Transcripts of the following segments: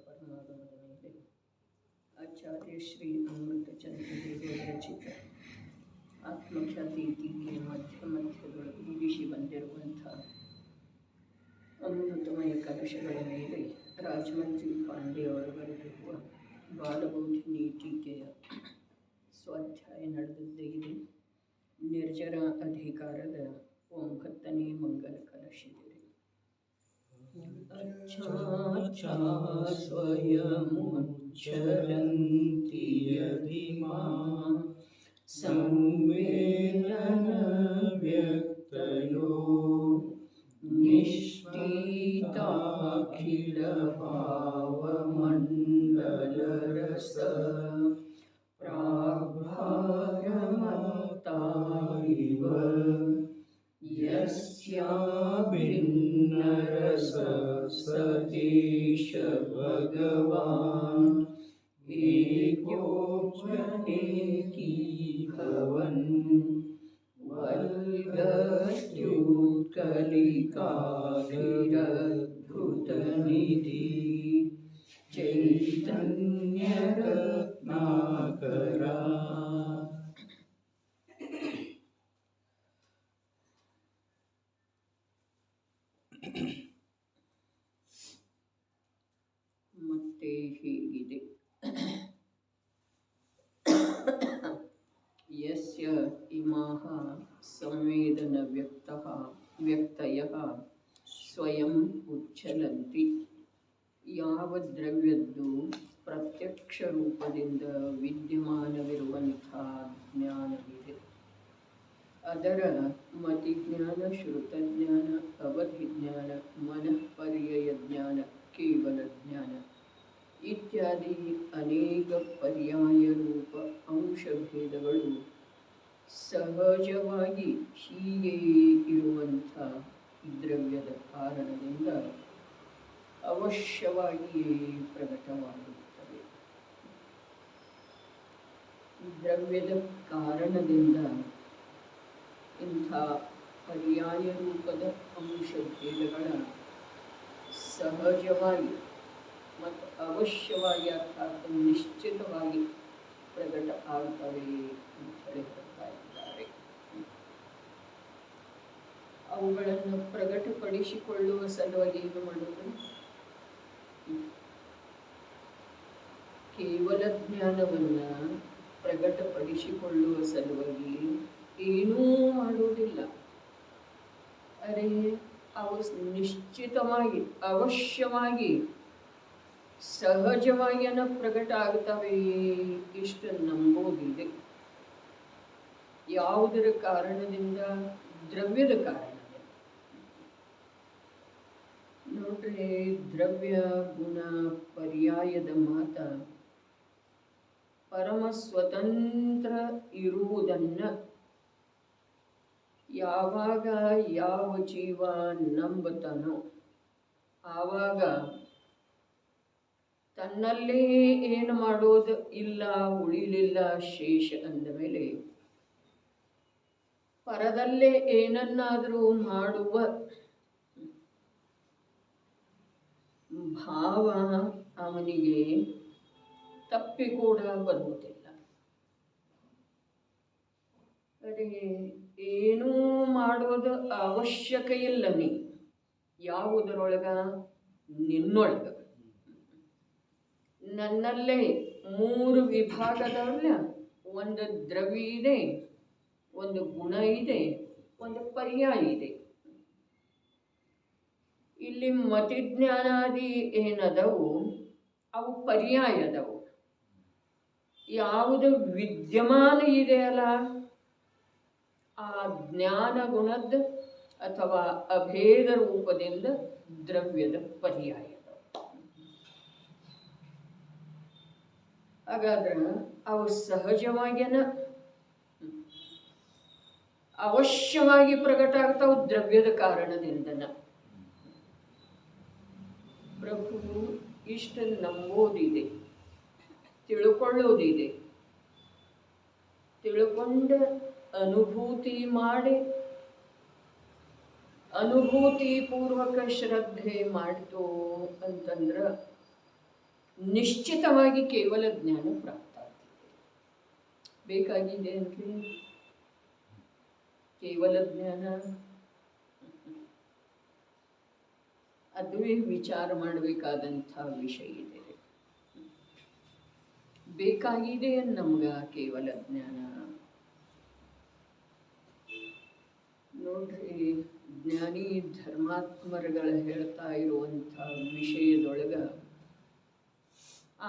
ಪರಮಾಗಮದ ಮೇಲೆ ಆಚಾರ್ಯ ಶ್ರೀ ಅಮೃತಚಂದ್ರ ವಿರಚಿತ ಆತ್ಮಖ್ಯಾತಿ ಟೀಕೆ ಮಧ್ಯದೊಳಗೆ ಮುಗಿಸಿ ಬಂದಿರುವಂಥ ಅಮೃತಮಯ ಕಲಶಗಳ ಮೇಲೆ ರಾಜಮಂತ್ರಿ ಪಾಂಡೆಯವರು ಬರೆದಿರುವ ಬಾಲಬೋಧಿನಿ ಟೀಕೆಯ ಸ್ವಾಧ್ಯಾಯ ನಡೆದದ್ದೇ ಇದೆ. ನಿರ್ಜರ ಅಧಿಕಾರದ 9ನೇ ಮಂಗಲ ಕಲಶಿದೆ. अच्छा स्वयमुच्चरन्ति यदि मां संवेदनव्यक्तयो निष्ठिताखिलभावमण्डलरस प्राग्भारमत्ता इव यस्याभिन्नरस सतीश भगवान् एकोऽप्यनेकी भवन् वल्गत्युत्कलिकाभिरद्भुतनिधि चैतन्यरत्नाकरा. ಮತ್ತೆ ಹೀಗಿದೆ. ಯಸ್ಯ ಇಮಾಃ ಸಂವೇದನ ವ್ಯಕ್ತಯಃ ಸ್ವಯಂ ಉಚ್ಛಲಂತಿ. ಯಾವ ದ್ರವ್ಯದ್ದು ಪ್ರತ್ಯಕ್ಷ ರೂಪದಿಂದ ವಿದ್ಯಮಾನವಿರುವಂಥ ಜ್ಞಾನವಿದೆ, ಅದರ ಮತಿಜ್ಞಾನ, ಶ್ರುತಜ್ಞಾನ, ಅವಧಿಜ್ಞಾನ, ಮನಃಪರ್ಯಯ ಜ್ಞಾನ, ಕೇವಲ ಜ್ಞಾನ ಇತ್ಯಾದಿ ಅನೇಕ ಪರ್ಯಾಯ ರೂಪ ಅಂಶಭೇದಗಳು ಸಹಜವಾಗಿ ಹೀಗೆ ಇರುವಂಥ ದ್ರವ್ಯದ ಕಾರಣದಿಂದ ಅವಶ್ಯವಾಗಿಯೇ ಪ್ರಕಟವಾಗುತ್ತವೆ. ದ್ರವ್ಯದ ಕಾರಣದಿಂದ ಇಂಥ ಪರ್ಯಾಯ ರೂಪದ ಅಂಶಭೇದಗಳ ಸಹಜವಾಗಿ ಮತ್ತು ಅವಶ್ಯವಾಗಿ ಅರ್ಥಾತ್ ನಿಶ್ಚಿತವಾಗಿ ಪ್ರಕಟ ಆಗ್ತವೆ ಅಂತ ಹೇಳಿ ಹೇಳ್ತಾ ಇದ್ದಾರೆ. ಅವುಗಳನ್ನು ಪ್ರಕಟಪಡಿಸಿಕೊಳ್ಳುವ ಸಲುವಾಗಿ ಏನು ಮಾಡೋದು? ಕೇವಲ ಜ್ಞಾನವನ್ನು ಪ್ರಕಟಪಡಿಸಿಕೊಳ್ಳುವ ಸಲುವಾಗಿ ಏನೂ ಮಾಡುವುದಿಲ್ಲ. ಅರೆ, ಅವು ನಿಶ್ಚಿತವಾಗಿ ಅವಶ್ಯವಾಗಿ ಸಹಜವಾಗಿ ಪ್ರಕಟ ಆಗ್ತವೆ, ಇಷ್ಟು ನಂಬೋದಿದೆ. ಯಾವುದರ ಕಾರಣದಿಂದ? ದ್ರವ್ಯದ ಕಾರಣದಿಂದ. ನೋಡ್ರಿ, ದ್ರವ್ಯ ಗುಣ ಪರ್ಯಾಯದ ಮಾತ ಪರಮ ಸ್ವತಂತ್ರ ಇರುವುದನ್ನ ಯಾವಾಗ ಯಾವ ಜೀವ ನಂಬುತ್ತಾನೋ ಆವಾಗ ತನ್ನಲ್ಲೇ ಏನು ಮಾಡೋದು ಇಲ್ಲ, ಉಳಿಲಿಲ್ಲ, ಶೇಷ ಅಂದ ಮೇಲೆ ಪರದಲ್ಲೇ ಏನನ್ನಾದರೂ ಮಾಡುವ ಭಾವ ಅವನಿಗೆ ತಪ್ಪಿ ಕೂಡ ಬರುವುದಿಲ್ಲ. ಅದೇ ಏನೂ ಮಾಡೋದು ಅವಶ್ಯಕ ಇಲ್ಲ. ನೀ ಯಾವುದರೊಳಗ? ನಿನ್ನೊಳಗ. ನನ್ನಲ್ಲೇ 3 ವಿಭಾಗದೊಳಗ ಒಂದು ದ್ರವ್ಯ ಇದೆ, ಒಂದು ಗುಣ ಇದೆ, ಒಂದು ಪರ್ಯಾಯ ಇದೆ. ಇಲ್ಲಿ ಮತಿಜ್ಞಾನಾದಿ ಏನದವು ಅವು ಪರ್ಯಾಯದವು. ಯಾವುದು ವಿದ್ಯಮಾನ ಇದೆಯಲ್ಲ ಆ ಜ್ಞಾನ ಗುಣದ ಅಥವಾ ಅಭೇದ ರೂಪದಿಂದ ದ್ರವ್ಯದ ಪರ್ಯಾಯ. ಹಾಗಾದ್ರೆ ಅವು ಸಹಜವಾಗಿನ ಅವಶ್ಯವಾಗಿ ಪ್ರಕಟ ಆಗ್ತಾವು ದ್ರವ್ಯದ ಕಾರಣದಿಂದನ. ಪ್ರಭು ಇಷ್ಟು ನಂಬೋದಿದೆ, ತಿಳ್ಕೊಳ್ಳೋದಿದೆ, ತಿಳ್ಕೊಂಡ ಅನುಭೂತಿ ಮಾಡಿ ಅನುಭೂತಿ ಪೂರ್ವಕ ಶ್ರದ್ಧೆ ಮಾಡ್ತು ಅಂತಂದ್ರೆ ನಿಶ್ಚಿತವಾಗಿ ಕೇವಲ ಜ್ಞಾನ ಪ್ರಾಪ್ತ ಆಗ್ತದೆ. ಬೇಕಾಗಿದೆ ಅಂದರೆ ಕೇವಲ ಜ್ಞಾನ, ಅದುವೇ ವಿಚಾರ ಮಾಡಬೇಕಾದಂಥ ವಿಷಯ ಇದೆ. ಬೇಕಾಗಿದೆ ನಮ್ಗೆ ಕೇವಲ ಜ್ಞಾನ. ನೋಡ್ರಿ, ಜ್ಞಾನಿ ಧರ್ಮಾತ್ಮರುಗಳು ಹೇಳ್ತಾ ಇರುವಂಥ ವಿಷಯದೊಳಗ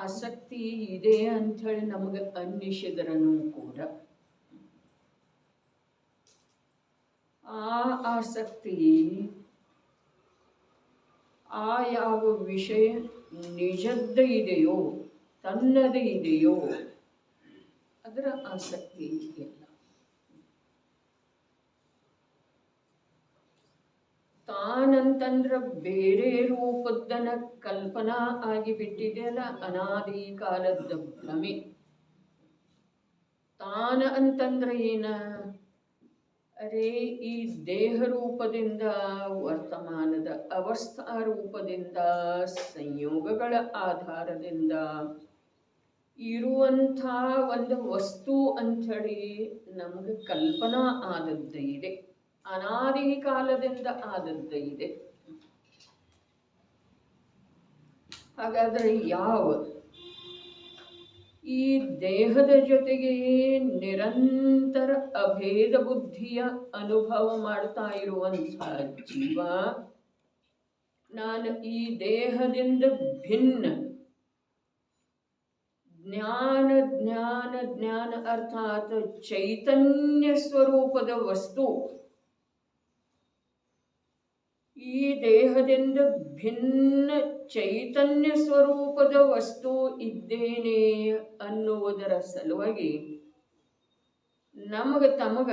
ಆಸಕ್ತಿ ಇದೆ ಅಂಥೇಳಿ ನಮಗೆ ಅನ್ನಿಸಿದ್ರೂ ಕೂಡ ಆ ಆಸಕ್ತಿ ಆ ಯಾವ ವಿಷಯ ನಿಜದ್ದ ಇದೆಯೋ, ತನ್ನದೇ ಇದೆಯೋ ಅದರ ಆಸಕ್ತಿ ಇಲ್ಲ. ತಾನಂತಂದ್ರೆ ಬೇರೆ ರೂಪದ್ದನ ಕಲ್ಪನಾ ಆಗಿಬಿಟ್ಟಿದೆಯಲ್ಲ, ಅನಾದಿ ಕಾಲದ ಭ್ರಮೆ. ತಾನ ಅಂತಂದ್ರೆ ಏನ? ಅರೇ, ಈ ದೇಹ ರೂಪದಿಂದ, ವರ್ತಮಾನದ ಅವಸ್ಥಾ ರೂಪದಿಂದ, ಸಂಯೋಗಗಳ ಆಧಾರದಿಂದ ಇರುವಂಥ ಒಂದು ವಸ್ತು ಅಂಥೇಳಿ ನಮಗೆ ಕಲ್ಪನಾ ಆದದ್ದ ಇದೆ, ಅನಾದಿ ಕಾಲದಿಂದ ಆದದ್ದ ಇದೆ. ಹಾಗಾದರೆ ಯಾವ ಈ ದೇಹದ ಜೊತೆಗೆ ನಿರಂತರ ಅಭೇದ ಬುದ್ಧಿಯ ಅನುಭವ ಮಾಡ್ತಾ ಇರುವಂಥ ಜೀವ, ನಾನು ಈ ದೇಹದಿಂದ ಭಿನ್ನ ಜ್ಞಾನ ಜ್ಞಾನ ಜ್ಞಾನ ಅರ್ಥಾತ್ ಚೈತನ್ಯ ಸ್ವರೂಪದ ವಸ್ತು, ಈ ದೇಹದಿಂದ ಭಿನ್ನ ಚೈತನ್ಯ ಸ್ವರೂಪದ ವಸ್ತು ಇದ್ದೇನೆ ಅನ್ನುವುದರ ಸಲುವಾಗಿ ನಮಗ ತಮಗ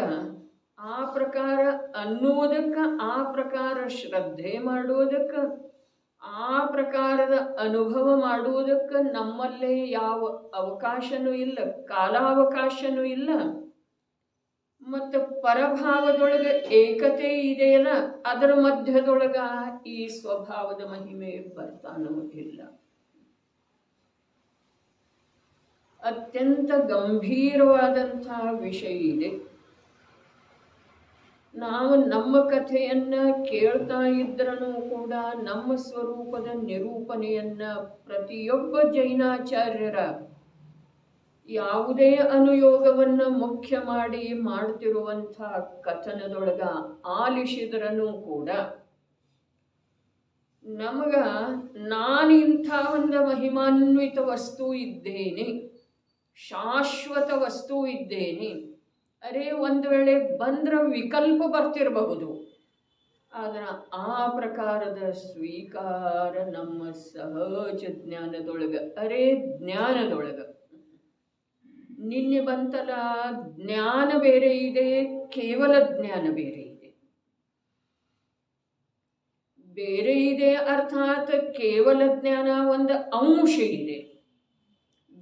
ಆ ಪ್ರಕಾರ ಅನ್ನುವುದಕ್ಕೆ, ಆ ಪ್ರಕಾರ ಶ್ರದ್ಧೆ ಮಾಡುವುದಕ್ಕೆ, ಆ ಪ್ರಕಾರದ ಅನುಭವ ಮಾಡುವುದಕ್ಕೆ ನಮ್ಮಲ್ಲೇ ಯಾವ ಅವಕಾಶನೂ ಇಲ್ಲ, ಕಾಲಾವಕಾಶನೂ ಇಲ್ಲ. ಮತ್ತು ಪರಭಾವದೊಳಗೆ ಏಕತೆ ಇದೆಯಲ್ಲ, ಅದರ ಮಧ್ಯದೊಳಗ ಈ ಸ್ವಭಾವದ ಮಹಿಮೆ ಬರ್ತಾನೂ ಇಲ್ಲ. ಅತ್ಯಂತ ಗಂಭೀರವಾದಂಥ ವಿಷಯ ಇದೆ. ನಾವು ನಮ್ಮ ಕಥೆಯನ್ನ ಕೇಳ್ತಾ ಇದ್ರೂ ಕೂಡ ನಮ್ಮ ಸ್ವರೂಪದ ನಿರೂಪಣೆಯನ್ನ ಪ್ರತಿಯೊಬ್ಬ ಜೈನಾಚಾರ್ಯರ ಯಾವುದೇ ಅನುಯೋಗವನ್ನು ಮುಖ್ಯ ಮಾಡಿ ಮಾಡ್ತಿರುವಂಥ ಕಥನದೊಳಗ ಆಲಿಸಿದ್ರೂ ಕೂಡ ನಮಗ ನಾನಿಂಥ ಒಂದು ಮಹಿಮಾನ್ವಿತ ವಸ್ತು ಇದ್ದೇನೆ, ಶಾಶ್ವತ ವಸ್ತು ಇದ್ದೇನೆ. ಅರೇ, ಒಂದು ವೇಳೆ ಬಂದ್ರೆ ವಿಕಲ್ಪ ಬರ್ತಿರಬಹುದು, ಆದ್ರೆ ಆ ಪ್ರಕಾರದ ಸ್ವೀಕಾರ ನಮ್ಮ ಸಹಜ ಜ್ಞಾನದೊಳಗೆ, ಅರೇ ಜ್ಞಾನದೊಳಗ ನಿನ್ನೆ ಬಂತಲ್ಲ, ಜ್ಞಾನ ಬೇರೆ ಇದೆ, ಕೇವಲ ಜ್ಞಾನ ಬೇರೆ ಇದೆ. ಬೇರೆ ಇದೆ ಅರ್ಥಾತ್ ಕೇವಲ ಜ್ಞಾನ ಒಂದು ಅಂಶ ಇದೆ,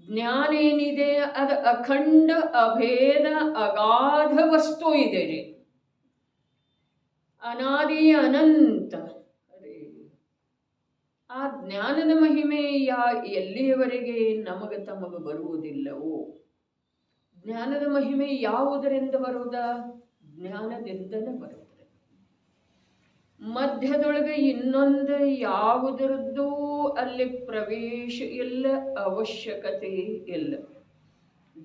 ಜ್ಞಾನ ಏನಿದೆ ಅದು ಅಖಂಡ ಅಭೇದ ಅಗಾಧ ವಸ್ತು ಇದೆ ರೀ, ಅನಾದಿ ಅನಂತ. ಆ ಜ್ಞಾನದ ಮಹಿಮೆ ಎಲ್ಲಿಯವರೆಗೆ ನಮಗೆ ತಮಗೆ ಬರುವುದಿಲ್ಲವೋ, ಜ್ಞಾನದ ಮಹಿಮೆ ಯಾವುದರಿಂದ ಬರುವುದ? ಜ್ಞಾನದಿಂದಲೇ ಬರುತ್ತದೆ. ಮಧ್ಯದೊಳಗೆ ಇನ್ನೊಂದು ಯಾವುದರದ್ದು ಅಲ್ಲಿ ಪ್ರವೇಶ ಇಲ್ಲ, ಅವಶ್ಯಕತೆ ಇಲ್ಲ.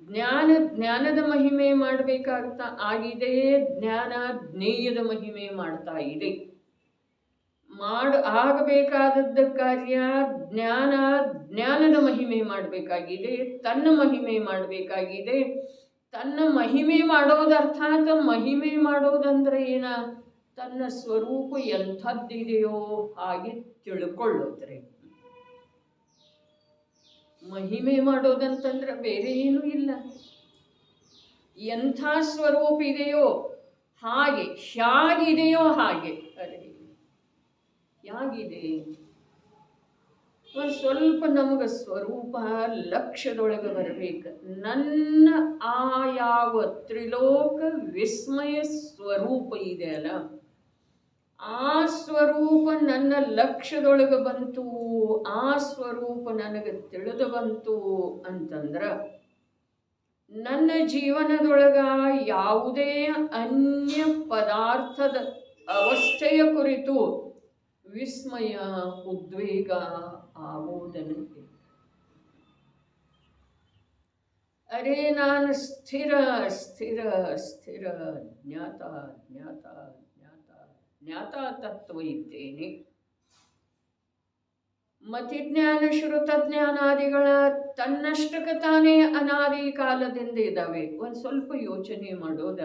ಜ್ಞಾನದ ಮಹಿಮೆ ಮಾಡಬೇಕಾಗ್ತಾ ಆಗಿದೆ, ಜ್ಞಾನ ಜ್ಞೇಯದ ಮಹಿಮೆ ಮಾಡ್ತಾ ಇದೆ. ಆಗಬೇಕಾದದ್ದ ಕಾರ್ಯ ಜ್ಞಾನದ ಮಹಿಮೆ ಮಾಡಬೇಕಾಗಿದೆ, ತನ್ನ ಮಹಿಮೆ ಮಾಡಬೇಕಾಗಿದೆ. ತನ್ನ ಮಹಿಮೆ ಮಾಡೋದರ್ಥಾತ್ ಮಹಿಮೆ ಮಾಡೋದಂದ್ರೆ ಏನ? ತನ್ನ ಸ್ವರೂಪ ಎಂಥದ್ದಿದೆಯೋ ಹಾಗೆ ತಿಳ್ಕೊಳ್ಳೋದ್ರಿ. ಮಹಿಮೆ ಮಾಡೋದಂತಂದ್ರೆ ಬೇರೆ ಏನೂ ಇಲ್ಲ. ಎಂಥ ಸ್ವರೂಪ ಇದೆಯೋ ಹಾಗೆ, ಹೇಗಿದೆಯೋ ಹಾಗೆ. ಅರೆ, ಹೇಗಿದೆ? ಒಂದು ಸ್ವಲ್ಪ ನಮಗೆ ಸ್ವರೂಪ ಲಕ್ಷ್ಯದೊಳಗೆ ಬರಬೇಕು. ನನ್ನ ಆ ಯಾವ ತ್ರಿಲೋಕ ವಿಸ್ಮಯ ಸ್ವರೂಪ ಇದೆಯಲ್ಲ, ಆ ಸ್ವರೂಪ ನನ್ನ ಲಕ್ಷ್ಯದೊಳಗೆ ಬಂತು, ಆ ಸ್ವರೂಪ ನನಗೆ ತಿಳಿದು ಬಂತು ಅಂತಂದ್ರೆ ನನ್ನ ಜೀವನದೊಳಗ ಯಾವುದೇ ಅನ್ಯ ಪದಾರ್ಥದ ಅವಸ್ಥೆಯ ಕುರಿತು ವಿಸ್ಮಯ ಉದ್ವೇಗ ಆಗುವುದನ್ನು ಅರೆ ನಾನು ಸ್ಥಿರ ಸ್ಥಿರ ಸ್ಥಿರ ಜ್ಞಾತ ಜ್ಞಾತ ಜ್ಞಾತ ಜ್ಞಾತ ತತ್ವ ಇದ್ದೇನೆ. ಮತಿಜ್ಞಾನ ಶ್ರುತಜ್ಞಾನಾದಿಗಳ ತನ್ನಷ್ಟಕ್ಕೆ ತಾನೇ ಅನಾದಿ ಕಾಲದಿಂದ ಇದ್ದಾವೆ. ಒಂದು ಸ್ವಲ್ಪ ಯೋಚನೆ ಮಾಡೋದ,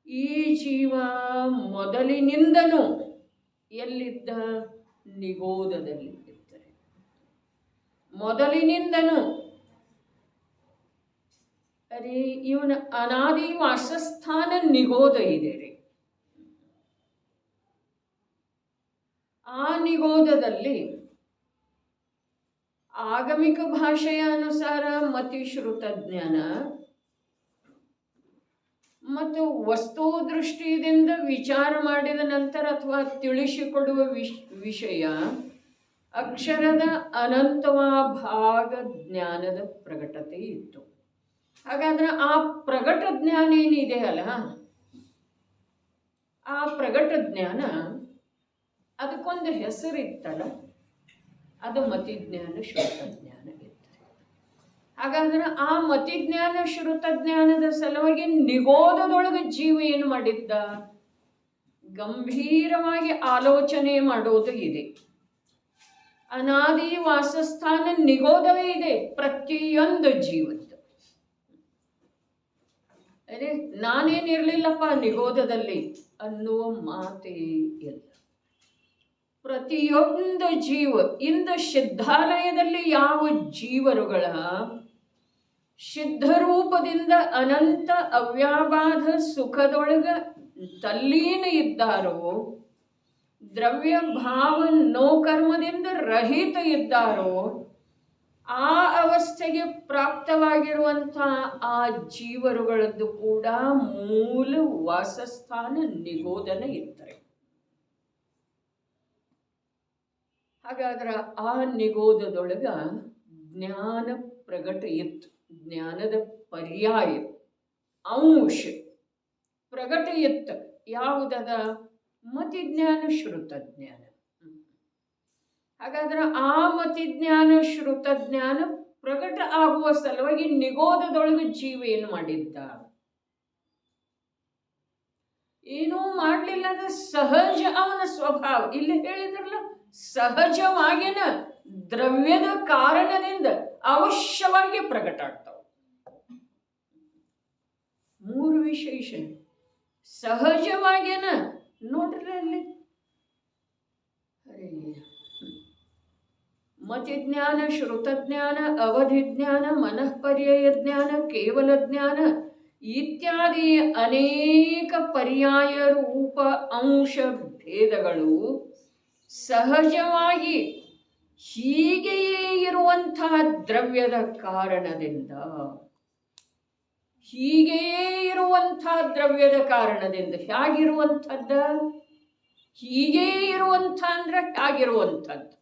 ಈ ಜೀವ ಮೊದಲಿನಿಂದನೂ ಎಲ್ಲಿದ್ದ? ನಿಗೋಧದಲ್ಲಿ ಇರ್ತಾರೆ. ಮೊದಲಿನಿಂದನೂ ಅರೆ ಇವನ ಅನಾದಿ ವಾಸಸ್ಥಾನ ನಿಗೋಧ ಇದೆ ರೀ. ಆ ನಿಗೋಧದಲ್ಲಿ ಆಗಮಿಕ ಭಾಷೆಯ ಅನುಸಾರ ಮತಿಶ್ರುತ ಜ್ಞಾನ ಮತ್ತು ವಸ್ತು ದೃಷ್ಟಿಯಿಂದ ವಿಚಾರ ಮಾಡಿದ ನಂತರ ಅಥವಾ ತಿಳಿಸಿಕೊಡುವ ವಿಷಯ ಅಕ್ಷರದ ಅನಂತವಾ ಭಾಗ ಜ್ಞಾನದ ಪ್ರಕಟತೆ ಇತ್ತು. ಹಾಗಾದ್ರೆ ಆ ಪ್ರಕಟ ಜ್ಞಾನ ಏನಿದೆ ಅಲ್ಲ, ಆ ಪ್ರಕಟ ಜ್ಞಾನ ಅದಕ್ಕೊಂದು ಹೆಸರಿತ್ತಲ್ಲ, ಅದು ಮತಿಜ್ಞಾನ ಶ್ರುತಜ್ಞಾನ ಇತ್ತು. ಹಾಗಾದ್ರೆ ಆ ಮತಿಜ್ಞಾನ ಶ್ರುತಜ್ಞಾನದ ಸಲುವಾಗಿ ನಿಗೋಧದೊಳಗೆ ಜೀವ ಏನು ಮಾಡಿದ್ದ? ಗಂಭೀರವಾಗಿ ಆಲೋಚನೆ ಮಾಡೋದು ಇದೆ. ಅನಾದಿ ವಾಸಸ್ಥಾನ ನಿಗೋಧವೇ ಇದೆ ಪ್ರತಿಯೊಂದು ಜೀವದ್ದು. ಅದೇ ನಾನೇನಿರಲಿಲ್ಲಪ್ಪ ನಿಗೋಧದಲ್ಲಿ ಅನ್ನುವ ಮಾತೇ ಇಲ್ಲ. ಪ್ರತಿಯೊಂದು ಜೀವ ಇಂದು ಸಿದ್ಧಾಲಯದಲ್ಲಿ ಯಾವ ಜೀವರುಗಳ ಸಿದ್ಧರೂಪದಿಂದ ಅನಂತ ಅವ್ಯಾಬಾಧ ಸುಖದೊಳಗ ತಲ್ಲೀನ ಇದ್ದಾರೋ, ದ್ರವ್ಯ ಭಾವ ನೋಕರ್ಮದಿಂದ ರಹಿತ ಇದ್ದಾರೋ, ಆ ಅವಸ್ಥೆಗೆ ಪ್ರಾಪ್ತವಾಗಿರುವಂಥ ಆ ಜೀವರುಗಳದ್ದು ಕೂಡ ಮೂಲ ವಾಸಸ್ಥಾನ ನಿಗೋಧನ ಇರ್ತಾರೆ. ಹಾಗಾದ್ರೆ ಆ ನಿಗೋಧದೊಳಗ ಜ್ಞಾನ ಪ್ರಗಟ ಇತ್ತು. ಜ್ಞಾನದ ಪರ್ಯಾಯ ಅಂಶ ಪ್ರಗಟ ಇತ್ತು. ಯಾವುದದ? ಮತಿಜ್ಞಾನ ಶ್ರುತಜ್ಞಾನ. ಹಾಗಾದ್ರೆ ಆ ಮತಿಜ್ಞಾನ ಶ್ರುತಜ್ಞಾನ ಪ್ರಕಟ ಆಗುವ ಸಲುವಾಗಿ ನಿಗೋಧದೊಳಗೆ ಜೀವ ಏನು ಮಾಡಿದ್ದ? ಏನೂ ಮಾಡಲಿಲ್ಲ. ಅದು ಸಹಜ ಅವನ ಸ್ವಭಾವ. ಇಲ್ಲಿ ಹೇಳಿದ್ರಲ್ಲ, ಸಹಜವಾಗಿನ ದ್ರವ್ಯದ ಕಾರಣದಿಂದ ಅವಶ್ಯವಾಗಿ ಪ್ರಕಟ ಆಗ್ತಾವ. ಮೂರು ವಿಶೇಷ ಸಹಜವಾಗಿನ ನೋಡ್ರಿ ಅಲ್ಲಿ. ಮತಿಜ್ಞಾನ ಶ್ರುತಜ್ಞಾನ ಅವಧಿಜ್ಞಾನ ಮನಃಪರ್ಯಯ ಜ್ಞಾನ ಕೇವಲ ಜ್ಞಾನ ಇತ್ಯಾದಿ ಅನೇಕ ಪರ್ಯಾಯ ರೂಪ ಅಂಶ ಭೇದಗಳು ಸಹಜವಾಗಿ ಹೀಗೆಯೇ ಇರುವಂತಹ ದ್ರವ್ಯದ ಕಾರಣದಿಂದ, ಹೀಗೆಯೇ ಇರುವಂತಹ ದ್ರವ್ಯದ ಕಾರಣದಿಂದ. ಹೇಗಿರುವಂಥದ್ದ? ಹೀಗೇ ಇರುವಂಥ ಅಂದ್ರೆ ಹೇಗಿರುವಂಥದ್ದು?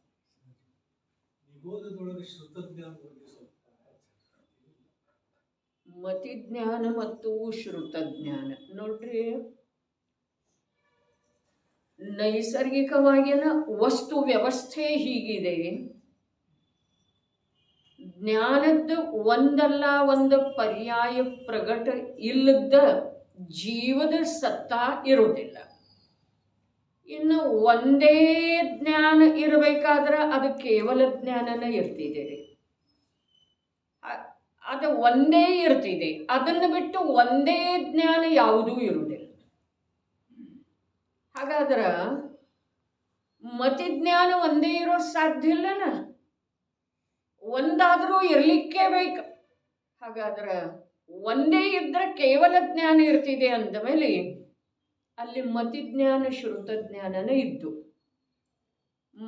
ಮತಿಜ್ಞಾನ ಮತ್ತು ಶ್ರುತಜ್ಞಾನ ನೋಡ್ರಿ, ನೈಸರ್ಗಿಕವಾಗಿನ ವಸ್ತು ವ್ಯವಸ್ಥೆ ಹೀಗಿದೆ. ಜ್ಞಾನದ ಒಂದಲ್ಲ ಒಂದು ಪರ್ಯಾಯ ಪ್ರಗಟ ಇಲ್ಲದ ಜೀವದ ಸತ್ತಾ ಇರುವುದಿಲ್ಲ. ಇನ್ನು ಒಂದೇ ಜ್ಞಾನ ಇರಬೇಕಾದ್ರೆ ಅದು ಕೇವಲ ಜ್ಞಾನನೇ ಇರ್ತಿದೆ ರೀ. ಅದು ಒಂದೇ ಇರ್ತಿದೆ. ಅದನ್ನು ಬಿಟ್ಟು ಒಂದೇ ಜ್ಞಾನ ಯಾವುದೂ ಇರುವುದಿಲ್ಲ. ಹಾಗಾದ್ರೆ ಮತಿಜ್ಞಾನ ಒಂದೇ ಇರೋ ಸಾಧ್ಯ ಇಲ್ಲನ, ಒಂದಾದರೂ ಇರಲಿಕ್ಕೆ ಬೇಕು. ಹಾಗಾದ್ರೆ ಒಂದೇ ಇದ್ರೆ ಕೇವಲ ಜ್ಞಾನ ಇರ್ತಿದೆ ಅಂದ ಮೇಲೆ ಅಲ್ಲಿ ಮತಿಜ್ಞಾನ ಶ್ರುತಜ್ಞಾನನ ಇದ್ದು.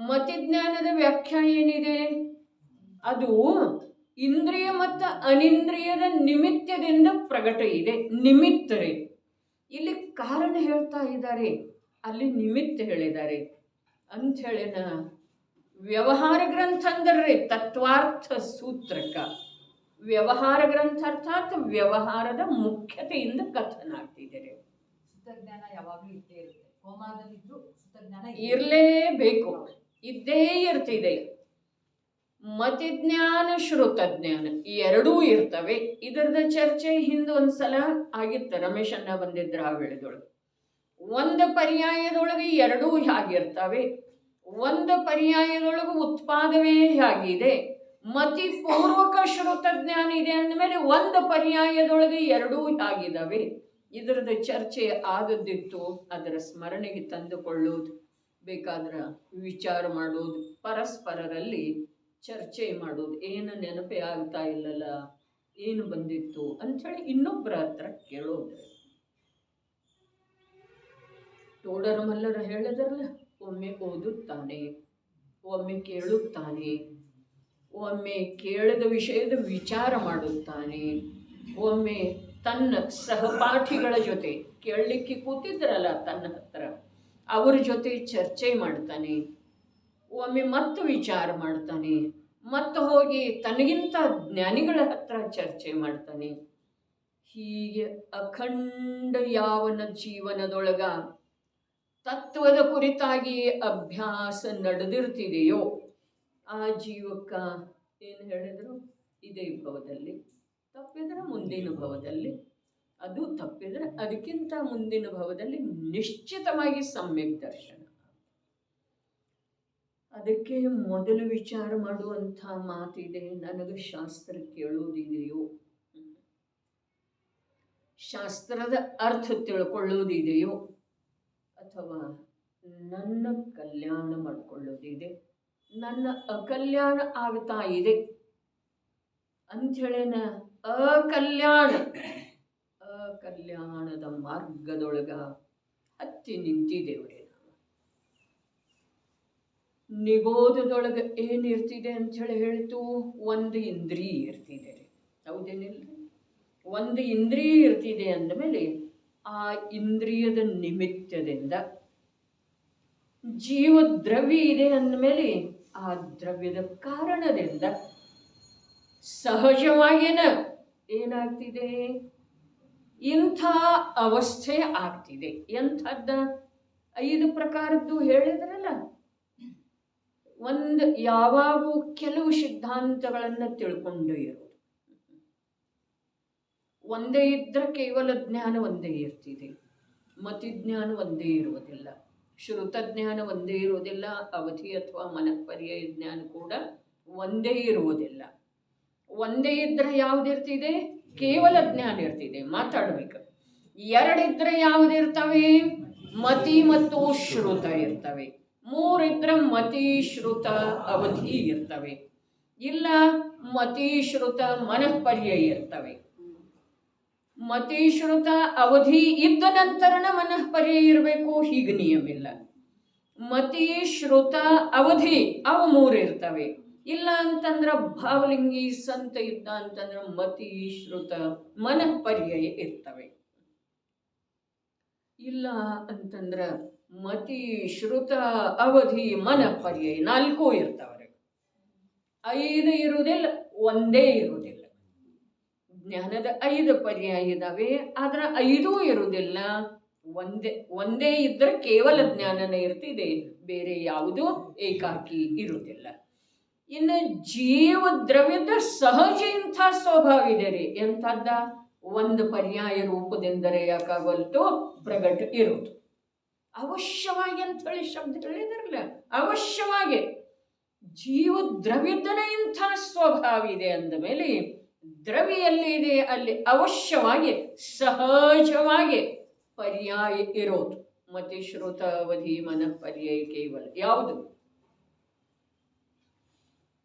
ಮತಿಜ್ಞಾನದ ವ್ಯಾಖ್ಯಾ ಏನಿದೆ? ಅದು ಇಂದ್ರಿಯ ಮತ್ತು ಅನಿಂದ್ರಿಯದ ನಿಮಿತ್ತದಿಂದ ಪ್ರಗಟ ಇದೆ. ನಿಮಿತ್ತರೇ ಇಲ್ಲಿ ಕಾರಣ ಹೇಳ್ತಾ ಇದ್ದಾರೆ. ಅಲ್ಲಿ ನಿಮಿತ್ತ ಹೇಳಿದ್ದಾರೆ ಅಂಥೇಳಿನ ವ್ಯವಹಾರ ಗ್ರಂಥ ಅಂದ್ರೆ ತತ್ವಾರ್ಥ ಸೂತ್ರಕ. ವ್ಯವಹಾರ ಗ್ರಂಥ ಅರ್ಥಾತ್ ವ್ಯವಹಾರದ ಮುಖ್ಯತೆಯಿಂದ ಕಥನ ಆಗ್ತಿದ್ದಾರೆ. ಸುತಜ್ಞಾನ ಯಾವಾಗಲೂ ಇದ್ದೇ ಇರುತ್ತೆ. ಕೋಮಾದಲ್ಲಿದ್ರು ಸುತಜ್ಞಾನ ಇರಲೇಬೇಕು, ಇದ್ದೇ ಇರ್ತಿದೆ. ಮತಿಜ್ಞಾನ ಶ್ರುತಜ್ಞಾನ ಎರಡೂ ಇರ್ತವೆ. ಇದರದ ಚರ್ಚೆ ಹಿಂದೆ ಒಂದ್ಸಲ ಆಗಿತ್ತು, ರಮೇಶ್ ಅಣ್ಣ ಬಂದಿದ್ರ ಆ ವೇಳೆದೊಳಗೆ. ಒಂದು ಪರ್ಯಾಯದೊಳಗೆ ಎರಡೂ ಹೇಗಿರ್ತವೆ, ಒಂದು ಪರ್ಯಾಯದೊಳಗೆ ಉತ್ಪಾದವೇ ಹೇಗಿದೆ, ಮತಿಪೂರ್ವಕ ಶ್ರುತಜ್ಞಾನ ಇದೆ ಅಂದಮೇಲೆ ಒಂದು ಪರ್ಯಾಯದೊಳಗೆ ಎರಡೂ ಹೇಗಿದ್ದಾವೆ. ಇದರದ ಚರ್ಚೆ ಆಗದಿತ್ತು. ಅದರ ಸ್ಮರಣೆಗೆ ತಂದುಕೊಳ್ಳೋದು, ಬೇಕಾದ್ರೆ ವಿಚಾರ ಮಾಡೋದು, ಪರಸ್ಪರರಲ್ಲಿ ಚರ್ಚೆ ಮಾಡೋದು. ಏನು ನೆನಪೇ ಆಗ್ತಾ ಇಲ್ಲಲ್ಲ, ಏನು ಬಂದಿತ್ತು ಅಂಥೇಳಿ ಇನ್ನೊಬ್ಬರ ಹತ್ರ ಕೇಳೋದು. ಟೋಡರ ಮಲ್ಲರ ಹೇಳಿದ್ರಲ್ಲ, ಒಮ್ಮೆ ಓದುತ್ತಾನೆ, ಒಮ್ಮೆ ಕೇಳುತ್ತಾನೆ, ಒಮ್ಮೆ ಕೇಳಿದ ವಿಷಯದ ವಿಚಾರ ಮಾಡುತ್ತಾನೆ, ಒಮ್ಮೆ ತನ್ನ ಸಹಪಾಠಿಗಳ ಜೊತೆ ಕೇಳಲಿಕ್ಕೆ ಕೂತಿದ್ರಲ್ಲ ತನ್ನ ಹತ್ರ ಅವ್ರ ಜೊತೆ ಚರ್ಚೆ ಮಾಡ್ತಾನೆ, ಒಮ್ಮೆ ಮತ್ತು ವಿಚಾರ ಮಾಡ್ತಾನೆ, ಮತ್ತು ಹೋಗಿ ತನಗಿಂತ ಜ್ಞಾನಿಗಳ ಹತ್ರ ಚರ್ಚೆ ಮಾಡ್ತಾನೆ. ಹೀಗೆ ಅಖಂಡ ಯಾವನ ಜೀವನದೊಳಗ ತತ್ವದ ಕುರಿತಾಗಿ ಅಭ್ಯಾಸ ನಡೆದಿರ್ತಿದೆಯೋ ಆ ಜೀವಕ್ಕ ಏನು ಹೇಳಿದ್ರು, ಇದೇ ಭವದಲ್ಲಿ, ತಪ್ಪಿದ್ರೆ ಮುಂದಿನ ಭವದಲ್ಲಿ, ಅದು ತಪ್ಪಿದ್ರೆ ಅದಕ್ಕಿಂತ ಮುಂದಿನ ಭವದಲ್ಲಿ ನಿಶ್ಚಿತವಾಗಿ ಸಮ್ಯಕ್ ದರ್ಶನ. ಅದಕ್ಕೆ ಮೊದಲು ವಿಚಾರ ಮಾಡುವಂಥ ಮಾತಿದೆ, ನನಗೆ ಶಾಸ್ತ್ರ ಕೇಳೋದಿದೆಯೋ, ಶಾಸ್ತ್ರದ ಅರ್ಥ ತಿಳ್ಕೊಳ್ಳೋದಿದೆಯೋ, ಅಥವಾ ನನ್ನ ಕಲ್ಯಾಣ ಮಾಡಿಕೊಳ್ಳೋದಿದೆ, ನನ್ನ ಅಕಲ್ಯಾಣ ಆಗ್ತಾ ಇದೆ ಅಂಥೇಳೇನ ಅಕಲ್ಯಾಣದ ಮಾರ್ಗದೊಳಗ ಹತ್ತಿ ನಿಂತಿದ್ದೇವ್ರಿ. ನಾವು ನಿಗೋಧದೊಳಗೆ ಏನಿರ್ತಿದೆ ಅಂಥೇಳಿ ಹೇಳ್ತು, ಒಂದು ಇಂದ್ರಿಯ ಇರ್ತಿದೆ ರೀ, ಹೌದೇನಿಲ್ರಿ? ಒಂದು ಇಂದ್ರಿಯ ಇರ್ತಿದೆ ಅಂದಮೇಲೆ ಆ ಇಂದ್ರಿಯದ ನಿಮಿತ್ತದಿಂದ ಜೀವ ದ್ರವ್ಯ ಇದೆ ಅಂದಮೇಲೆ ಆ ದ್ರವ್ಯದ ಕಾರಣದಿಂದ ಸಹಜವಾಗೇನ ಏನಾಗ್ತಿದೆ, ಇಂಥ ಅವಸ್ಥೆ ಆಗ್ತಿದೆ. ಎಂಥದ್ದ 5 ಪ್ರಕಾರದ್ದು ಹೇಳಿದ್ರಲ್ಲ, ಒಂದು ಯಾವಾಗೂ ಕೆಲವು ಸಿದ್ಧಾಂತಗಳನ್ನು ತಿಳ್ಕೊಂಡು ಇರೋದು. ಒಂದೇ ಇದ್ದರೆ ಕೇವಲ ಜ್ಞಾನ ಒಂದೇ ಇರ್ತಿದೆ, ಮತಿಜ್ಞಾನ ಒಂದೇ ಇರುವುದಿಲ್ಲ, ಶ್ರುತಜ್ಞಾನ ಒಂದೇ ಇರುವುದಿಲ್ಲ, ಅವಧಿ ಅಥವಾ ಮನಃಪರ್ಯಾಯ ಜ್ಞಾನ ಕೂಡ ಒಂದೇ ಇರುವುದಿಲ್ಲ. ಒಂದೇ ಇದ್ದರೆ ಯಾವುದಿರ್ತಿದೆ, ಕೇವಲ ಜ್ಞಾನ ಇರ್ತಿದೆ, ಮಾತಾಡ್ಬೇಕು. ಎರಡಿದ್ರೆ ಯಾವುದಿರ್ತವೆ, ಮತಿ ಮತ್ತು ಶ್ರುತ ಇರ್ತವೆ. 3 ಇದ್ರೆ ಮತಿ ಶ್ರುತ ಅವಧಿ ಇರ್ತವೆ, ಇಲ್ಲ ಮತಿ ಶ್ರುತ ಮನಃಪರ್ಯಾಯ ಇರ್ತವೆ. ಮತಿ ಶ್ರುತ ಅವಧಿ ಇದ್ದ ನಂತರನ ಮನಃಪರ್ಯಾಯ ಇರಬೇಕು, ಹೀಗೆ ನಿಯಮಿಲ್ಲ. ಮತಿ ಶ್ರುತ ಅವಧಿ ಅವು 3 ಇರ್ತವೆ. ಇಲ್ಲ ಅಂತಂದ್ರೆ ಭಾವಲಿಂಗಿ ಸಂತ ಇದ್ದ ಅಂತಂದ್ರೆ ಮತಿ ಶ್ರುತ ಮನಃಪರ್ಯಾಯ ಇರ್ತವೆ. ಇಲ್ಲ ಅಂತಂದ್ರೆ ಮತಿ ಶ್ರುತ ಅವಧಿ ಮನಃಪರ್ಯಾಯ 4 ಇರ್ತಾವ್ರಿ. 5 ಇರುವುದಿಲ್ಲ, ಒಂದೇ ಇರುವುದಿಲ್ಲ. ಜ್ಞಾನದ 5 ಪರ್ಯಾಯ ಇದಾವೆ, ಆದ್ರೆ 5 ಇರುವುದಿಲ್ಲ. ಒಂದೇ ಇದ್ರೆ ಕೇವಲ ಜ್ಞಾನನೇ ಇರ್ತಿದೆ, ಬೇರೆ ಯಾವುದೂ ಏಕಾಕಿ ಇರುವುದಿಲ್ಲ. ಇನ್ನು ಜೀವ ದ್ರವ್ಯದ ಸಹಜ ಇಂಥ ಸ್ವಭಾವ ಇದೆ ರೀ. ಎಂಥದ್ದ, ಒಂದು ಪರ್ಯಾಯ ರೂಪದಿಂದರೆ ಯಾಕಾಗಲ್ತು ಪ್ರಗಟ ಇರುವುದು ಅವಶ್ಯವಾಗಿ ಅಂತ ಹೇಳಿ ಶಬ್ದ ಹೇಳಿದ್ರಲ್ಲ, ಅವಶ್ಯವಾಗಿ ಜೀವ ದ್ರವ್ಯದನೇ ಇಂಥ ಸ್ವಭಾವ ಇದೆ ಅಂದ ಮೇಲೆ ದ್ರವ್ಯ ಎಲ್ಲಿ ಇದೆ ಅಲ್ಲಿ ಅವಶ್ಯವಾಗಿ ಸಹಜವಾಗಿ ಪರ್ಯಾಯ ಇರೋದು. ಮತಿ ಶ್ರುತ ಅವಧಿ ಮನಃಪರ್ಯಾಯ ಕೇವಲ ಯಾವುದು?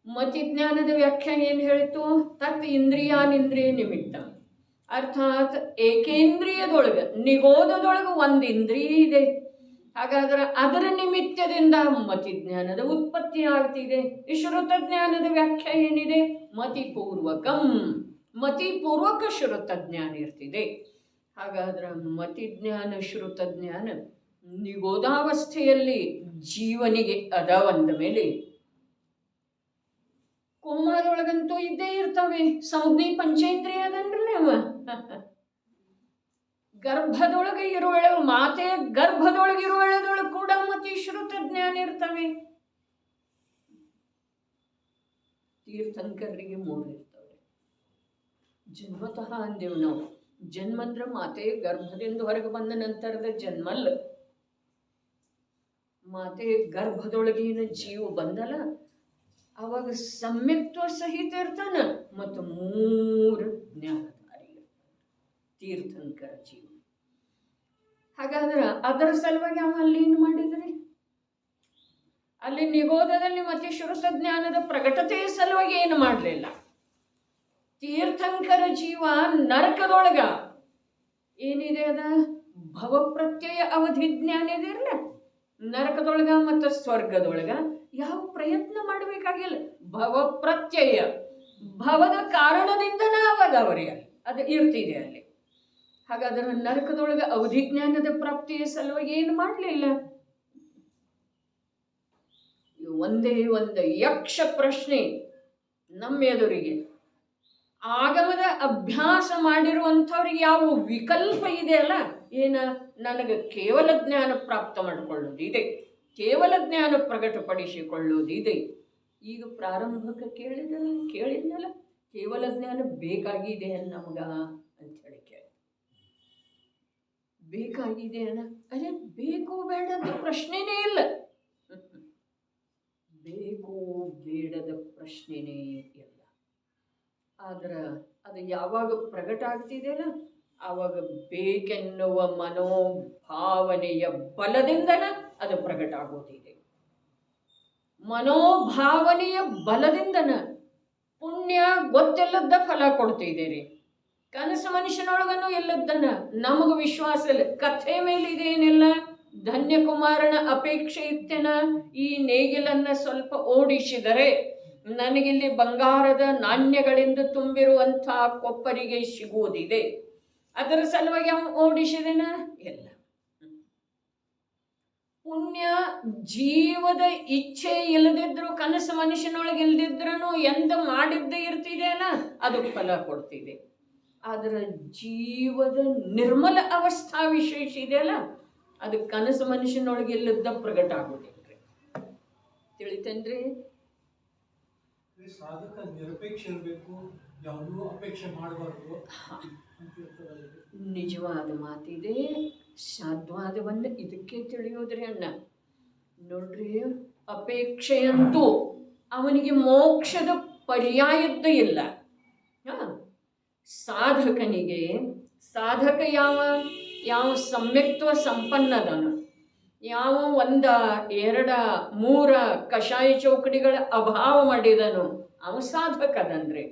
ಮತಿಜ್ಞಾನದ ವ್ಯಾಖ್ಯಾ ಏನು ಹೇಳಿತು? ತತ್ ಇಂದ್ರಿಯಾನಿಂದ್ರಿಯ ನಿಮಿತ್ತ, ಅರ್ಥಾತ್ ಏಕೇಂದ್ರಿಯದೊಳಗೆ ನಿಗೋಧದೊಳಗೆ ಒಂದು ಇಂದ್ರಿಯ ಇದೆ. ಹಾಗಾದ್ರೆ ಅದರ ನಿಮಿತ್ತದಿಂದ ಮತಿಜ್ಞಾನದ ಉತ್ಪತ್ತಿ ಆಗ್ತಿದೆ. ಶ್ರುತ ಜ್ಞಾನದ ವ್ಯಾಖ್ಯಾ ಏನಿದೆ? ಮತಿಪೂರ್ವಕಂ, ಮತಿಪೂರ್ವಕ ಶ್ರುತ ಜ್ಞಾನ ಇರ್ತಿದೆ. ಹಾಗಾದ್ರೆ ಮತಿಜ್ಞಾನ ಶ್ರುತ ಜ್ಞಾನ ನಿಗೋಧಾವಸ್ಥೆಯಲ್ಲಿ ಜೀವನಿಗೆ ಅದ ಅಂದ ಮೇಲೆ ಕೋಮಾದೊಳಗಂತೂ ಇದ್ದೇ ಇರ್ತವೆ. ಸಂಜ್ಞೆ ಪಂಚೇಂದ್ರಿಯ ಅದನ್ರಿ ಅವ. ಗರ್ಭದೊಳಗೆ ಇರುವಳ ಮಾತೆ ಗರ್ಭದೊಳಗೆ ಇರುವಳದೊಳಗೆ ಕೂಡ ಮತಿ ಶ್ರುತ ಜ್ಞಾನ ಇರ್ತವೆ. ತೀರ್ಥಂಕರಿಗೆ ಮೂಡಿರ್ತವೆ. ಜನ್ಮತಃ ಅಂದೇವು ನಾವು. ಜನ್ಮ ಅಂದ್ರೆ ಮಾತೆ ಗರ್ಭದಿಂದ ಹೊರಗೆ ಬಂದ ನಂತರದ ಜನ್ಮ ಅಲ್ಲ. ಮಾತೆ ಗರ್ಭದೊಳಗಿನ ಜೀವ ಬಂದಲ್ಲ, ಅವಾಗ ಸಮ್ಯಕ್ತ್ವ ಸಹಿತ ಇರ್ತಾನ ಮತ್ತು 3 ಜ್ಞಾನಧಾರಿ ಇರ್ತಾನ ತೀರ್ಥಂಕರ ಜೀವ. ಹಾಗಾದ್ರೆ ಅದರ ಸಲುವಾಗಿ ಅವ ಅಲ್ಲಿ ಏನು ಮಾಡಿದ್ರಿ? ಅಲ್ಲಿ ನಿಗೋಧದಲ್ಲಿ ಮತ್ತೆ ಶ್ರುತ ಜ್ಞಾನದ ಪ್ರಕಟತೆಯ ಸಲುವಾಗಿ ಏನು ಮಾಡಲಿಲ್ಲ. ತೀರ್ಥಂಕರ ಜೀವ ನರಕದೊಳಗ ಏನಿದೆ ಅದ ಭವಪ್ರತ್ಯಯ ಅವಧಿ ಜ್ಞಾನ ಇದೆಯಲ್ಲ, ನರಕದೊಳಗ ಮತ್ತು ಸ್ವರ್ಗದೊಳಗ ಯಾವ ಪ್ರಯತ್ನ ಮಾಡಬೇಕಾಗಿಲ್ಲ. ಭವಪ್ರತ್ಯಯ ಭವದ ಕಾರಣದಿಂದ ನಾವದವರಿಗೆ ಅದು ಇರ್ತಿದೆ ಅಲ್ಲಿ. ಹಾಗಾದ್ರೆ ನರಕದೊಳಗ ಅವಧಿಜ್ಞಾನದ ಪ್ರಾಪ್ತಿಯ ಸಲುವಾಗಿ ಏನು ಮಾಡಲಿಲ್ಲ. ಒಂದೇ ಒಂದು ಯಕ್ಷ ಪ್ರಶ್ನೆ ನಮ್ಮ ಎದುರಿಗೆ. ಆಗಮದ ಅಭ್ಯಾಸ ಮಾಡಿರುವಂಥವ್ರಿಗೆ ಯಾವ ವಿಕಲ್ಪ ಇದೆ ಅಲ್ಲ, ಏನ ನನಗೆ ಕೇವಲ ಜ್ಞಾನ ಪ್ರಾಪ್ತ ಮಾಡಿಕೊಳ್ಳೋದಿದೆ, ಕೇವಲ ಜ್ಞಾನ ಪ್ರಕಟಪಡಿಸಿಕೊಳ್ಳೋದಿದೆ. ಈಗ ಪ್ರಾರಂಭಕ್ಕೆ ಕೇಳಿದ್ನಲ್ಲ ಕೇವಲ ಜ್ಞಾನ ಬೇಕಾಗಿದೆ ನಮಗ ಅಂಥೇಳಿ ಕೇಳಿ. ಬೇಕಾಗಿದೆ ಅನ್ನ ಅದೇ ಬೇಕು ಬೇಡದ ಪ್ರಶ್ನೆನೇ ಇಲ್ಲ. ಬೇಕು ಬೇಡದ ಪ್ರಶ್ನೆನೇ ಇಲ್ಲ. ಆದ್ರೆ ಅದು ಯಾವಾಗ ಪ್ರಕಟ ಆಗ್ತಿದೆಯಲ್ಲ ಆವಾಗ ಬೇಕೆನ್ನುವ ಮನೋಭಾವನೆಯ ಬಲದಿಂದನ ಅದು ಪ್ರಕಟ ಆಗೋದಿದೆ. ಮನೋಭಾವನೆಯ ಬಲದಿಂದನ ಪುಣ್ಯ ಗೊತ್ತಿಲ್ಲದ ಫಲ ಕೊಡ್ತಿದ್ದೀರಿ. ಕನಸು ಮನುಷ್ಯನೊಳಗನು ಇಲ್ಲದನ್ನ ನಮಗೆ ವಿಶ್ವಾಸ ಇಲ್ಲ. ಕಥೆ ಮೇಲೆ ಇದೇನಿಲ್ಲ. ಧನ್ಯಕುಮಾರನ ಅಪೇಕ್ಷೆ ಇತ್ತೇನ ಈ ನೇಗಿಲನ್ನ ಸ್ವಲ್ಪ ಓಡಿಸಿದರೆ ನನಗಿಲ್ಲಿ ಬಂಗಾರದ ನಾಣ್ಯಗಳಿಂದ ತುಂಬಿರುವಂಥ ಕೊಪ್ಪರಿಗೆ ಸಿಗುವುದಿದೆ, ಅದರ ಸಲುವಾಗಿ ಅವನು ಓಡಿಸಿದನ ಇಲ್ಲ. ಪುಣ್ಯ ಜೀವದ ಇಚ್ಛೆ ಇಲ್ಲದಿದ್ರು ಕನಸು ಮನುಷ್ಯನೊಳಗೆ ಇಲ್ದಿದ್ರೂ ಎಂದ ಮಾಡಿದ್ದೇ ಇರ್ತಿದೆ ಅಲ್ಲ ಅದು ಫಲ ಕೊಡ್ತಿದೆ. ಆದರೆ ಜೀವದ ನಿರ್ಮಲ ಅವಸ್ಥಾ ವಿಶೇಷ ಇದೆಯಲ್ಲ ಅದು ಕನಸು ಮನುಷ್ಯನೊಳಗೆ ಇಲ್ಲದ ಪ್ರಕಟ ಆಗೋದಿಲ್ರಿ. ತಿಳಿತೇನ್ರಿ? ಸಾಧಕ ನಿರಪೇಕ್ಷ ಇರಬೇಕು, ಯಾವುದೂ ಅಪೇಕ್ಷೆ ಮಾಡಬಾರ್ದು. ನಿಜವಾದ ಮಾತಿದೆ. ಸಾಧ್ಯವಾದವನ್ನ ಇದಕ್ಕೆ ತಿಳಿಯೋದ್ರಿ ಅಣ್ಣ. ನೋಡ್ರಿ, ಅಪೇಕ್ಷೆಯಂತೂ ಅವನಿಗೆ ಮೋಕ್ಷದ ಪರ್ಯಾಯದ್ದು ಇಲ್ಲ. ಸಾಧಕನಿಗೆ ಸಾಧಕ ಯಾವ ಸಮ್ಯಕ್ತ್ವ ಸಂಪನ್ನದನು, ಯಾವ 1 2 3 ಕಷಾಯ ಚೌಕಡಿಗಳ ಅಭಾವ ಮಾಡಿದನು ಅವ ಸಾಧಕದನ್ರಿ.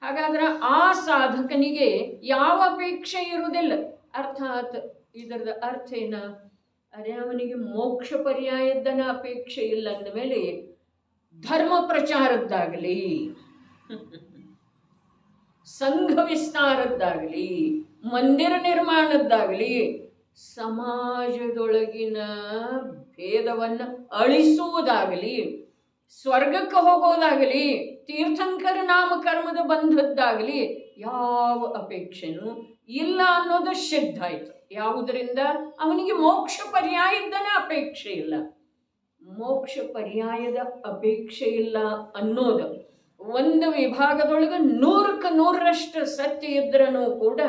ಹಾಗಾದ್ರೆ ಆ ಸಾಧಕನಿಗೆ ಯಾವ ಅಪೇಕ್ಷೆ ಇರುವುದಿಲ್ಲ. ಅರ್ಥಾತ್ ಇದರದ ಅರ್ಥ ಏನ? ಅರೆ ಅವನಿಗೆ ಮೋಕ್ಷ ಪರ್ಯಾಯದ್ದನ ಅಪೇಕ್ಷೆ ಇಲ್ಲ ಅಂದಮೇಲೆ ಧರ್ಮ ಪ್ರಚಾರದ್ದಾಗಲಿ ಸಂಘ ವಿಸ್ತಾರದ್ದಾಗಲಿ ಮಂದಿರ ನಿರ್ಮಾಣದ್ದಾಗಲಿ ಸಮಾಜದೊಳಗಿನ ಭೇದವನ್ನು ಅಳಿಸುವುದಾಗಲಿ ಸ್ವರ್ಗಕ್ಕೆ ಹೋಗೋದಾಗಲಿ ತೀರ್ಥಂಕರ ನಾಮಕರ್ಮದ ಬಂಧದ್ದಾಗಲಿ ಯಾವ ಅಪೇಕ್ಷೆನೂ ಇಲ್ಲ ಅನ್ನೋದು ಸಿದ್ಧ ಆಯಿತು. ಯಾವುದರಿಂದ? ಅವನಿಗೆ ಮೋಕ್ಷ ಪರ್ಯಾಯದನ ಅಪೇಕ್ಷೆ ಇಲ್ಲ. ಮೋಕ್ಷ ಪರ್ಯಾಯದ ಅಪೇಕ್ಷೆ ಇಲ್ಲ ಅನ್ನೋದು ಒಂದು ವಿಭಾಗದೊಳಗೆ 100ಕ್ಕೆ 100ರಷ್ಟು ಸತ್ಯ ಇದ್ರೂ ಕೂಡ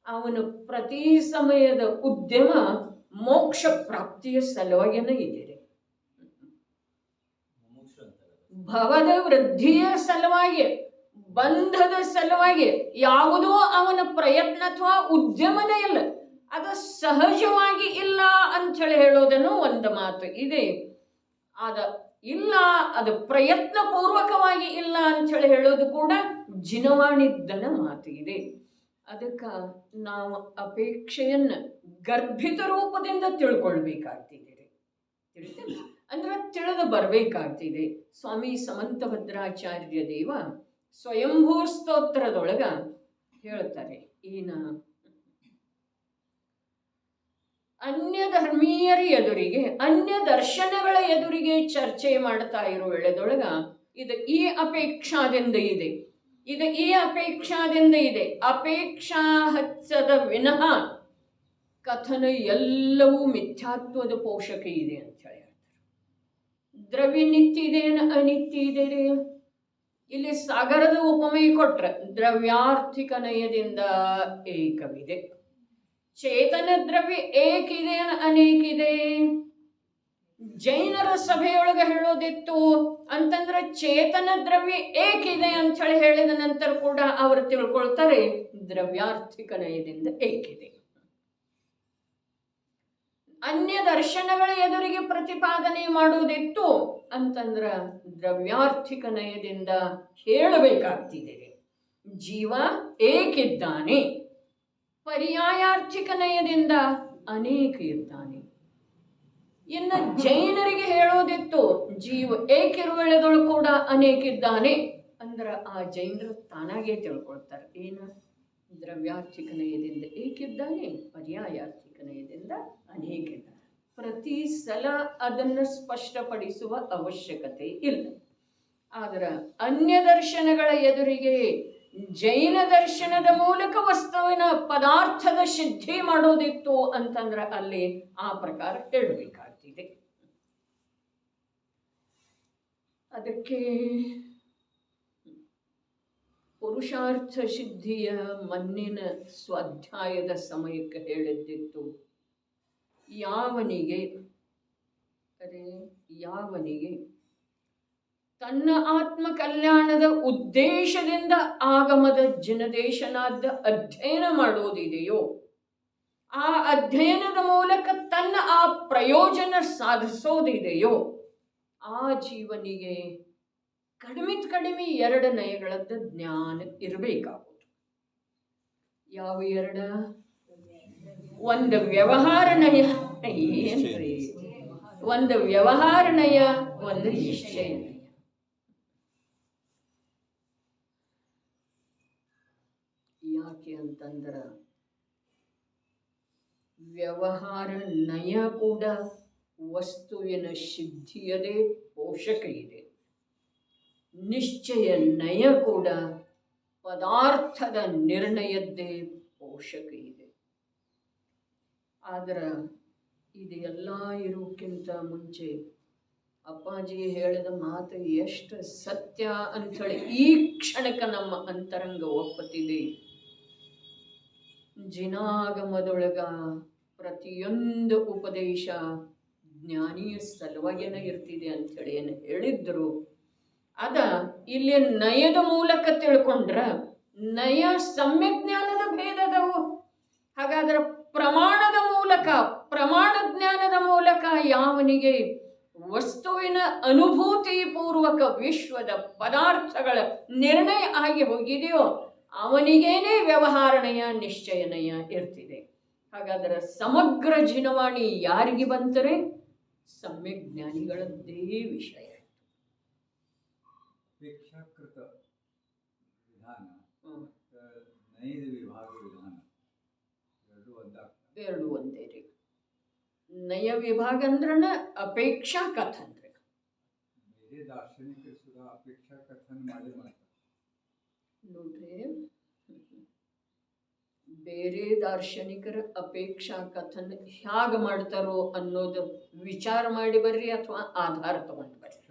ಅವನು ಪ್ರತಿ ಸಮಯದ ಉದ್ಯಮ ಮೋಕ್ಷ ಪ್ರಾಪ್ತಿಯ ಸಲುವಾಗಿಯೇ ಇದೆ. ಭವದ ವೃದ್ಧಿಯ ಸಲುವಾಗಿ, ಬಂಧದ ಸಲುವಾಗಿ ಯಾವುದೋ ಅವನ ಪ್ರಯತ್ನ ಅಥವಾ ಉದ್ಯಮನೇ ಇಲ್ಲ. ಅದು ಸಹಜವಾಗಿ ಇಲ್ಲ ಅಂಥೇಳಿ ಹೇಳೋದನ್ನು ಒಂದು ಮಾತು ಇದೆ. ಇಲ್ಲ, ಅದು ಪ್ರಯತ್ನ ಪೂರ್ವಕವಾಗಿ ಇಲ್ಲ ಅಂಥೇಳಿ ಹೇಳೋದು ಕೂಡ ಜಿನವಾಣಿದ್ದನ ಮಾತು ಇದೆ. ಅದಕ್ಕೆ ನಾವು ಅಪೇಕ್ಷೆಯನ್ನು ಗರ್ಭಿತ ರೂಪದಿಂದ ತಿಳ್ಕೊಳ್ಬೇಕಾಗ್ತಿದೆ. ತಿಳಿತೇನೆ ಅಂದ್ರೆ ತಿಳಿದು ಬರಬೇಕಾಗ್ತಿದೆ. ಸ್ವಾಮಿ ಸಮಂತಭದ್ರಾಚಾರ್ಯ ದೇವ ಸ್ವಯಂಭೂ ಸ್ತೋತ್ರದೊಳಗ ಹೇಳ್ತಾರೆ, ಏನ ಅನ್ಯ ಧರ್ಮೀಯರ ಎದುರಿಗೆ, ಅನ್ಯ ದರ್ಶನಗಳ ಎದುರಿಗೆ ಚರ್ಚೆ ಮಾಡ್ತಾ ಇರೋ ವೇಳೆದೊಳಗ ಇದು ಈ ಅಪೇಕ್ಷಾದಿಂದ ಇದೆ, ಇದು ಈ ಅಪೇಕ್ಷಾದಿಂದ ಇದೆ, ಅಪೇಕ್ಷಾ ಹಚ್ಚದ ವಿನಃ ಕಥನ ಎಲ್ಲವೂ ಮಿಥ್ಯಾತ್ವದ ಪೋಷಕ ಇದೆ ಅಂತ ಹೇಳಿ ಹೇಳ್ತಾರೆ. ದ್ರವ್ಯ ನಿತ್ಯ ಇದೇನು ಅನಿತ್ಯ ಇದೆ ರೀ? ಇಲ್ಲಿ ಸಾಗರದ ಉಪಮೆ ಕೊಟ್ರೆ ದ್ರವ್ಯಾರ್ಥಿಕ ನಯದಿಂದ ಏಕವಿದೆ. ಚೇತನ ದ್ರವ್ಯ ಏಕಿದೆ ಅನೇಕಿದೆ. ಜೈನರ ಸಭೆಯೊಳಗೆ ಹೇಳೋದಿತ್ತು ಅಂತಂದ್ರೆ ಚೇತನ ದ್ರವ್ಯ ಏಕಿದೆ ಅಂತ ಹೇಳಿ ಹೇಳಿದ ನಂತರ ಕೂಡ ಅವರು ತಿಳ್ಕೊಳ್ತಾರೆ ದ್ರವ್ಯಾರ್ಥಿಕ ನಯದಿಂದ ಏಕಿದೆ. ಅನ್ಯ ದರ್ಶನಗಳ ಎದುರಿಗೆ ಪ್ರತಿಪಾದನೆ ಮಾಡೋದಿತ್ತು ಅಂತಂದ್ರ ದ್ರವ್ಯಾರ್ಥಿಕ ನಯದಿಂದ ಹೇಳಬೇಕಾಗ್ತಿದೆ ಜೀವ ಏಕಿದ್ದಾನೆ. ಪರ್ಯಾಯಾರ್ಥಿಕ ನಯದಿಂದ ಅನೇಕ ಇದ್ದಾನೆ. ಇನ್ನು ಜೈನರಿಗೆ ಹೇಳೋದಿತ್ತು ಜೀವ ಏಕಿರುವೆಳೆದಳು ಕೂಡ ಅನೇಕ ಇದ್ದಾನೆ ಅಂದ್ರ ಆ ಜೈನರು ತಾನಾಗೇ ತಿಳ್ಕೊಳ್ತಾರೆ ಏನು? ದ್ರವ್ಯಾರ್ಥಿಕ ನಯದಿಂದ ಏಕಿದ್ದಾನೆ, ಪರ್ಯಾಯಾರ್ಥಿಕ ನಯದಿಂದ ಅನೇಕ ಇದ್ದಾನೆ. ಪ್ರತಿ ಸಲ ಅದನ್ನು ಸ್ಪಷ್ಟಪಡಿಸುವ ಅವಶ್ಯಕತೆ ಇಲ್ಲ. ಆದ್ರೆ ಅನ್ಯ ದರ್ಶನಗಳ ಎದುರಿಗೆ ಜೈನ ದರ್ಶನದ ಮೂಲಕ ವಸ್ತುವಿನ ಪದಾರ್ಥದ ಸಿದ್ಧಿ ಮಾಡೋದಿತ್ತು ಅಂತಂದ್ರೆ ಅಲ್ಲಿ ಆ ಪ್ರಕಾರ ಹೇಳಬೇಕಾಗ್ತಿದೆ. ಅದಕ್ಕೆ ಪುರುಷಾರ್ಥ ಸಿದ್ಧಿಯ ಮನ್ನಿನ ಸ್ವಾಧ್ಯಾಯದ ಸಮಯಕ್ಕೆ ಹೇಳಿದ್ದಿತ್ತು, ಯಾವನಿಗೆ ತನ್ನ ಆತ್ಮ ಕಲ್ಯಾಣದ ಉದ್ದೇಶದಿಂದ ಆಗಮದ ಜಿನದೇಶನಾದ ಅಧ್ಯಯನ ಮಾಡೋದಿದೆಯೋ, ಆ ಅಧ್ಯಯನದ ಮೂಲಕ ತನ್ನ ಆ ಪ್ರಯೋಜನ ಸಾಧಿಸೋದಿದೆಯೋ, ಆ ಜೀವನಿಗೆ ಕಡಿಮೆ 2 ನಯಗಳದ್ದು ಜ್ಞಾನ ಇರಬೇಕಾಗುವುದು. ಯಾವ 2? ಒಂದು ವ್ಯವಹಾರ ನಯ, ಏನ್ರಿ, ಒಂದು ವ್ಯವಹಾರ ನಯ, ಒಂದು ನಿಶ್ಚಯ ನಯ. ಯಾಕೆ ಅಂತಂದ್ರ ವ್ಯವಹಾರ ನಯ ಕೂಡ ವಸ್ತುವಿನ ಸಿದ್ಧಿಯದೇ ಪೋಷಕ ಇದೆ, ನಿಶ್ಚಯ ನಯ ಕೂಡ ಪದಾರ್ಥದ ನಿರ್ಣಯದ್ದೇ ಪೋಷಕ ಇದೆ. ಆದ್ರೆ ಇದೆಲ್ಲ ಇರೋಕ್ಕಿಂತ ಮುಂಚೆ ಅಪ್ಪಾಜಿ ಹೇಳಿದ ಮಾತು ಎಷ್ಟು ಸತ್ಯ ಅಂಥೇಳಿ ಈ ಕ್ಷಣಕ್ಕೆ ನಮ್ಮ ಅಂತರಂಗ ಒಪ್ಪುತ್ತಿದೆ. ಜಿನಾಗಮದೊಳಗ ಪ್ರತಿಯೊಂದು ಉಪದೇಶ ಜ್ಞಾನಿಯ ಸಲುವಾಗಿನ ಇರ್ತಿದೆ ಅಂಥೇಳಿ ಏನು ಹೇಳಿದ್ರು ಅದ ಇಲ್ಲಿ ನಯದ ಮೂಲಕ ತಿಳ್ಕೊಂಡ್ರ ನಯ ಸಮ್ಯಕ್ ಜ್ಞಾನದ ಭೇದದವು. ಹಾಗಾದ್ರೆ ಪ್ರಮಾಣ ಜ್ಞಾನದ ಮೂಲಕ ಯಾವನಿಗೆ ವಸ್ತುವಿನ ಅನುಭೂತಿ ಪೂರ್ವಕ ವಿಶ್ವದ ಪದಾರ್ಥಗಳ ನಿರ್ಣಯ ಆಗಿ ಹೋಗಿದೆಯೋ ಅವನಿಗೇನೆ ವ್ಯವಹಾರಣೆಯ ನಿಶ್ಚಯನಯ ಇರ್ತಿದೆ. ಹಾಗಾದ್ರೆ ಸಮಗ್ರ ಜಿನವಾಣಿ ಯಾರಿಗೆ ಬಂತರೆ? ಸಮ್ಯಕ್ ಜ್ಞಾನಿಗಳದ್ದೇ ವಿಷಯ. ಅಪೇಕ್ಷಾಕೃತ ವಿಧಾನ ನೈಜ ವಿಭಾಗ ವಿಧಾನ ಎರಡು ಒಂದೇ ರೀ. ನಯ ವಿಭಾಗ ಅಂದ್ರನ ಅಪೇಕ್ಷಾ ಕಥನ್ ರೀ. ಬೇರೆ ದಾರ್ಶನಿಕರು ಸುಧಾ ಅಪೇಕ್ಷಾ ಕಥನ್ ಮಾಡಿ ಮಾಡ್ತಾರೆ ನೋಡ್ರಿ, ಬೇರೆ ದಾರ್ಶನಿಕರ ಅಪೇಕ್ಷಾ ಕಥನ್ ಹ್ಯಾಗ ಮಾಡ್ತಾರೋ ಅನ್ನೋದು ವಿಚಾರ ಮಾಡಿ ಬರ್ರಿ ಅಥವಾ ಆಧಾರ ತಗೊಂಡು ಬರ್ರಿ.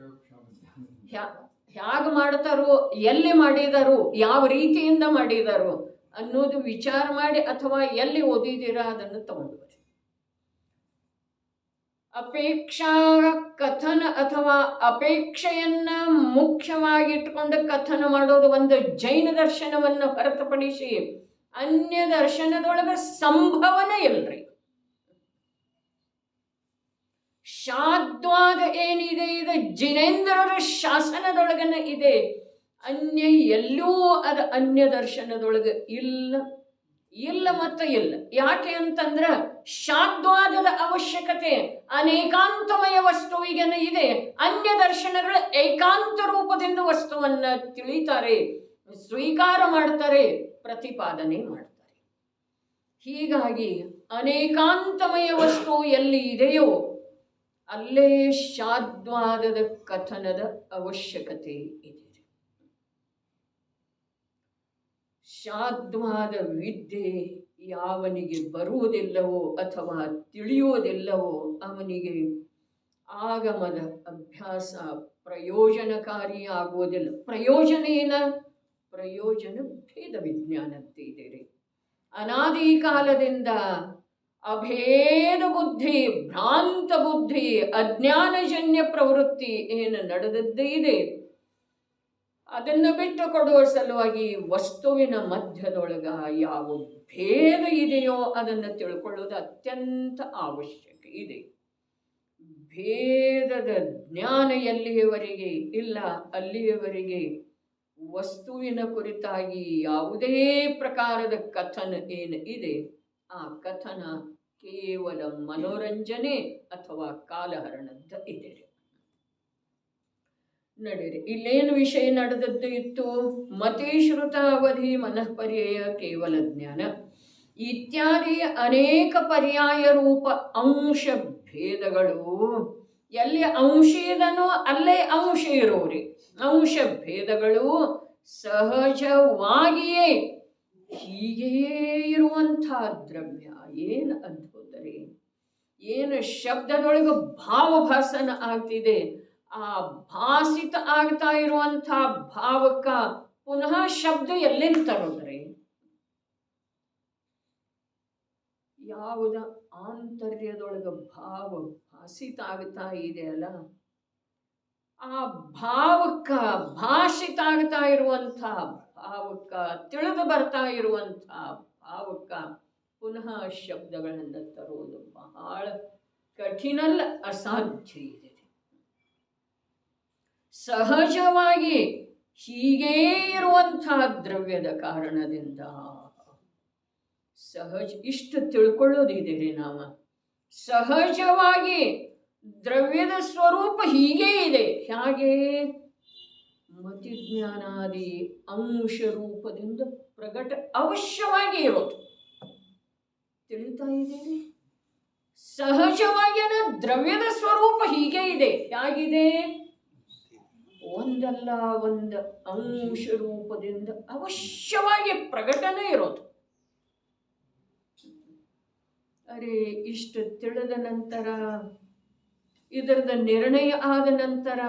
ಹ್ಯಾಗ ಮಾಡ್ತಾರೋ, ಎಲ್ಲಿ ಮಾಡಿದಾರೋ, ಯಾವ ರೀತಿಯಿಂದ ಮಾಡಿದಾರೋ ಅನ್ನೋದು ವಿಚಾರ ಮಾಡಿ ಅಥವಾ ಎಲ್ಲಿ ಓದಿದ್ದೀರಾ ಅದನ್ನು ತಗೊಂಡು ಬರ್ರಿ. ಅಪೇಕ್ಷಾ ಕಥನ ಅಥವಾ ಅಪೇಕ್ಷೆಯನ್ನ ಮುಖ್ಯವಾಗಿಟ್ಕೊಂಡು ಕಥನ ಮಾಡೋದು ಒಂದು ಜೈನ ದರ್ಶನವನ್ನು ಹೊರತುಪಡಿಸಿ ಅನ್ಯ ದರ್ಶನದೊಳಗ ಸಂಭವನೆ ಇಲ್ರಿ. ಶಾದ್ವಾದ ಏನಿದೆ ಇದು ಜಿನೇಂದ್ರರ ಶಾಸನದೊಳಗನ ಇದೆ. ಅನ್ಯ ಎಲ್ಲೂ ಅದು ಅನ್ಯ ದರ್ಶನದೊಳಗೆ ಇಲ್ಲ ಮತ್ತು ಇಲ್ಲ. ಯಾಕೆ ಅಂತಂದ್ರ ಶಾದ್ವಾದದ ಅವಶ್ಯಕತೆ ಅನೇಕಾಂತಮಯ ವಸ್ತುವಿಗನ ಇದೆ. ಅನ್ಯ ದರ್ಶನಗಳು ಏಕಾಂತ ರೂಪದಿಂದ ವಸ್ತುವನ್ನ ತಿಳಿತಾರೆ, ಸ್ವೀಕಾರ ಮಾಡ್ತಾರೆ, ಪ್ರತಿಪಾದನೆ ಮಾಡ್ತಾರೆ. ಹೀಗಾಗಿ ಅನೇಕಾಂತಮಯ ವಸ್ತು ಎಲ್ಲಿ ಇದೆಯೋ ಅಲ್ಲೇ ಶಾದ್ವಾದದ ಕಥನದ ಅವಶ್ಯಕತೆ ಇದೆ. ಶಾದ್ವಾದ ವಿದ್ಯೆ ಯಾವನಿಗೆ ಬರುವುದಿಲ್ಲವೋ ಅಥವಾ ತಿಳಿಯುವುದಿಲ್ಲವೋ ಅವನಿಗೆ ಆಗಮದ ಅಭ್ಯಾಸ ಪ್ರಯೋಜನಕಾರಿ ಆಗುವುದಿಲ್ಲ. ಪ್ರಯೋಜನ ಏನ? ಪ್ರಯೋಜನ ಭೇದ ವಿಜ್ಞಾನದ್ದಿದೆ. ಅನಾದಿ ಕಾಲದಿಂದ ಅಭೇದ ಬುದ್ಧಿ, ಭ್ರಾಂತ ಬುದ್ಧಿ, ಅಜ್ಞಾನಜನ್ಯ ಪ್ರವೃತ್ತಿ ಏನು ನಡೆದದ್ದೇ ಇದೆ, ಅದನ್ನು ಬಿಟ್ಟು ಕೊಡುವ ಸಲುವಾಗಿ ವಸ್ತುವಿನ ಮಧ್ಯದೊಳಗ ಯಾವ ಭೇದ ಇದೆಯೋ ಅದನ್ನು ತಿಳ್ಕೊಳ್ಳೋದು ಅತ್ಯಂತ ಅವಶ್ಯಕ ಇದೆ. ಭೇದದ ಜ್ಞಾನ ಎಲ್ಲಿಯವರೆಗೆ ಇಲ್ಲ ಅಲ್ಲಿಯವರೆಗೆ ವಸ್ತುವಿನ ಕುರಿತಾಗಿ ಯಾವುದೇ ಪ್ರಕಾರದ ಕಥನ ಏನು ಇದೆ ಆ ಕಥನ ಕೇವಲ ಮನೋರಂಜನೆ ಅಥವಾ ಕಾಲಹರಣದ ಇದೆ. ನಡೀರಿ, ಇಲ್ಲೇನು ವಿಷಯ ನಡೆದದ್ದು ಇತ್ತು? ಮತೇಶ್ರುತ ಅವಧಿ ಮನಃಪರ್ಯಯ ಕೇವಲ ಜ್ಞಾನ ಇತ್ಯಾದಿ ಅನೇಕ ಪರ್ಯಾಯ ರೂಪ ಅಂಶ ಭೇದಗಳು. ಎಲ್ಲಿ ಅಂಶ ಇದನೋ ಅಲ್ಲೇ ಅಂಶ ಇರೋರಿ. ಅಂಶ ಭೇದಗಳು ಸಹಜವಾಗಿಯೇ ಹೀಗೇ ಇರುವಂಥ ದ್ರವ್ಯ. ಏನು ಅದ್ಭುತ ರೀ! ಏನು ಶಬ್ದದೊಳಗೆ ಭಾವಭಾಸನ ಆಗ್ತಿದೆ, ಆ ಭಾಸಿತ ಆಗ್ತಾ ಇರುವಂಥ ಭಾವಕ್ಕ ಪುನಃ ಶಬ್ದ ಎಲ್ಲಿಂದ ತರೋದ್ರಿ? ಯಾವುದ ಆಂತರ್ಯದೊಳಗೆ ಭಾವ ಭಾಸಿತ ಆಗ್ತಾ ಇದೆಯಲ್ಲ, ಆ ಭಾವಕ್ಕ ಭಾಷಿತ ಆಗ್ತಾ ಇರುವಂಥ ಭಾವಕ್ಕ ತಿಳಿದು ಬರ್ತಾ ಇರುವಂಥ ಭಾವಕ್ಕ ಪುನಃ ಶಬ್ದಗಳನ್ನು ತರುವುದು ಬಹಳ ಕಠಿಣಲ್ಲ, ಅಸಾಧ್ಯ ಇದೆ. ಸಹಜವಾಗಿ ಹೀಗೇ ಇರುವಂತಹ ದ್ರವ್ಯದ ಕಾರಣದಿಂದ ಸಹಜ ಇಷ್ಟು ತಿಳ್ಕೊಳ್ಳೋದಿದೆ ರೀ ನಾವು. ಸಹಜವಾಗಿ ದ್ರವ್ಯದ ಸ್ವರೂಪ ಹೀಗೇ ಇದೆ. ಹೇಗೆ? ಮತಿಜ್ಞಾನಾದಿ ಅಂಶ ರೂಪದಿಂದ ಪ್ರಕಟ ಅವಶ್ಯವಾಗಿ ಇರೋದು. ತಿಳಿತಾ ಇದ್ದೀರಿ? ಸಹಜವಾಗಿ ದ್ರವ್ಯದ ಸ್ವರೂಪ ಹೀಗೆ ಇದೆ. ಹೇಗಿದೆ? ಒಂದಲ್ಲ ಒಂದು ಅಂಶ ರೂಪದಿಂದ ಅವಶ್ಯವಾಗಿ ಪ್ರಕಟನೆ ಇರೋದು. ಅರೆ, ಇಷ್ಟು ತಿಳಿದ ನಂತರ, ಇದರದ ನಿರ್ಣಯ ಆದ ನಂತರ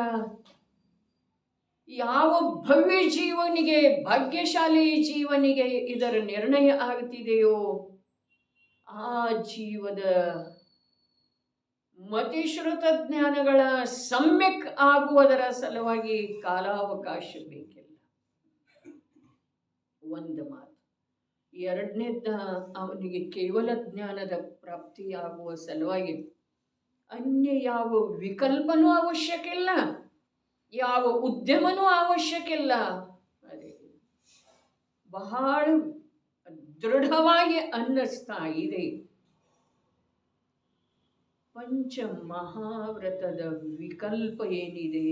ಯಾವ ಭವ್ಯ ಜೀವನಿಗೆ, ಭಾಗ್ಯಶಾಲಿ ಜೀವನಿಗೆ ಇದರ ನಿರ್ಣಯ ಆಗ್ತಿದೆಯೋ ಆ ಜೀವದ ಮತಿಶ್ರುತ ಜ್ಞಾನಗಳ ಸಮ್ಯಕ್ ಆಗುವುದರ ಸಲುವಾಗಿ ಕಾಲಾವಕಾಶ ಬೇಕಿಲ್ಲ. ಒಂದು ಮಾತು. ಎರಡನೇದ, ಅವನಿಗೆ ಕೇವಲ ಜ್ಞಾನದ ಪ್ರಾಪ್ತಿಯಾಗುವ ಸಲುವಾಗಿ ಅನ್ಯ ಯಾವ ವಿಕಲ್ಪನೂ ಅವಶ್ಯಕಿಲ್ಲ, ಯಾವ ಉದ್ಯಮನೂ ಅವಶ್ಯಕಿಲ್ಲ. ಅದೇ ಬಹಳ ದೃಢವಾಗಿ ಅನ್ನಿಸ್ತಾ ಇದೆ. ಪಂಚ ಮಹಾವ್ರತದ ವಿಕಲ್ಪ ಏನಿದೆ,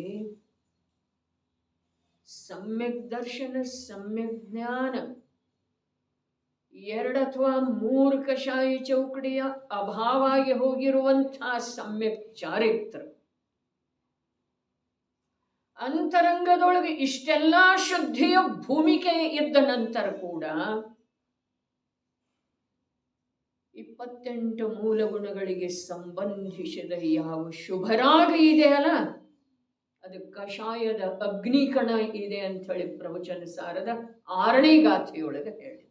ಸಮ್ಯಕ್ ದರ್ಶನ, ಸಮ್ಯಕ್ ಜ್ಞಾನ, 2 ಅಥವಾ 3 ಕಷಾಯ ಚೌಕಡಿಯ ಅಭಾವಾಗಿ ಹೋಗಿರುವಂತಹ ಸಮ್ಯಕ್ ಚಾರಿತ್ರ, ಅಂತರಂಗದೊಳಗೆ ಇಷ್ಟೆಲ್ಲ ಶುದ್ಧಿಯ ಭೂಮಿಕೆ ಇದ್ದ ನಂತರ ಕೂಡ 28 ಮೂಲ ಗುಣಗಳಿಗೆ ಸಂಬಂಧಿಸಿದ ಯಾವ ಶುಭರಾಗ ಇದೆಯಲ್ಲ, ಅದು ಕಷಾಯದ ಅಗ್ನಿಕಣ ಇದೆ ಅಂತ ಹೇಳಿ ಪ್ರವಚನ ಸಾರದ 6ನೇ ಗಾಥೆಯೊಳಗೆ ಹೇಳಿದ್ದಾರೆ.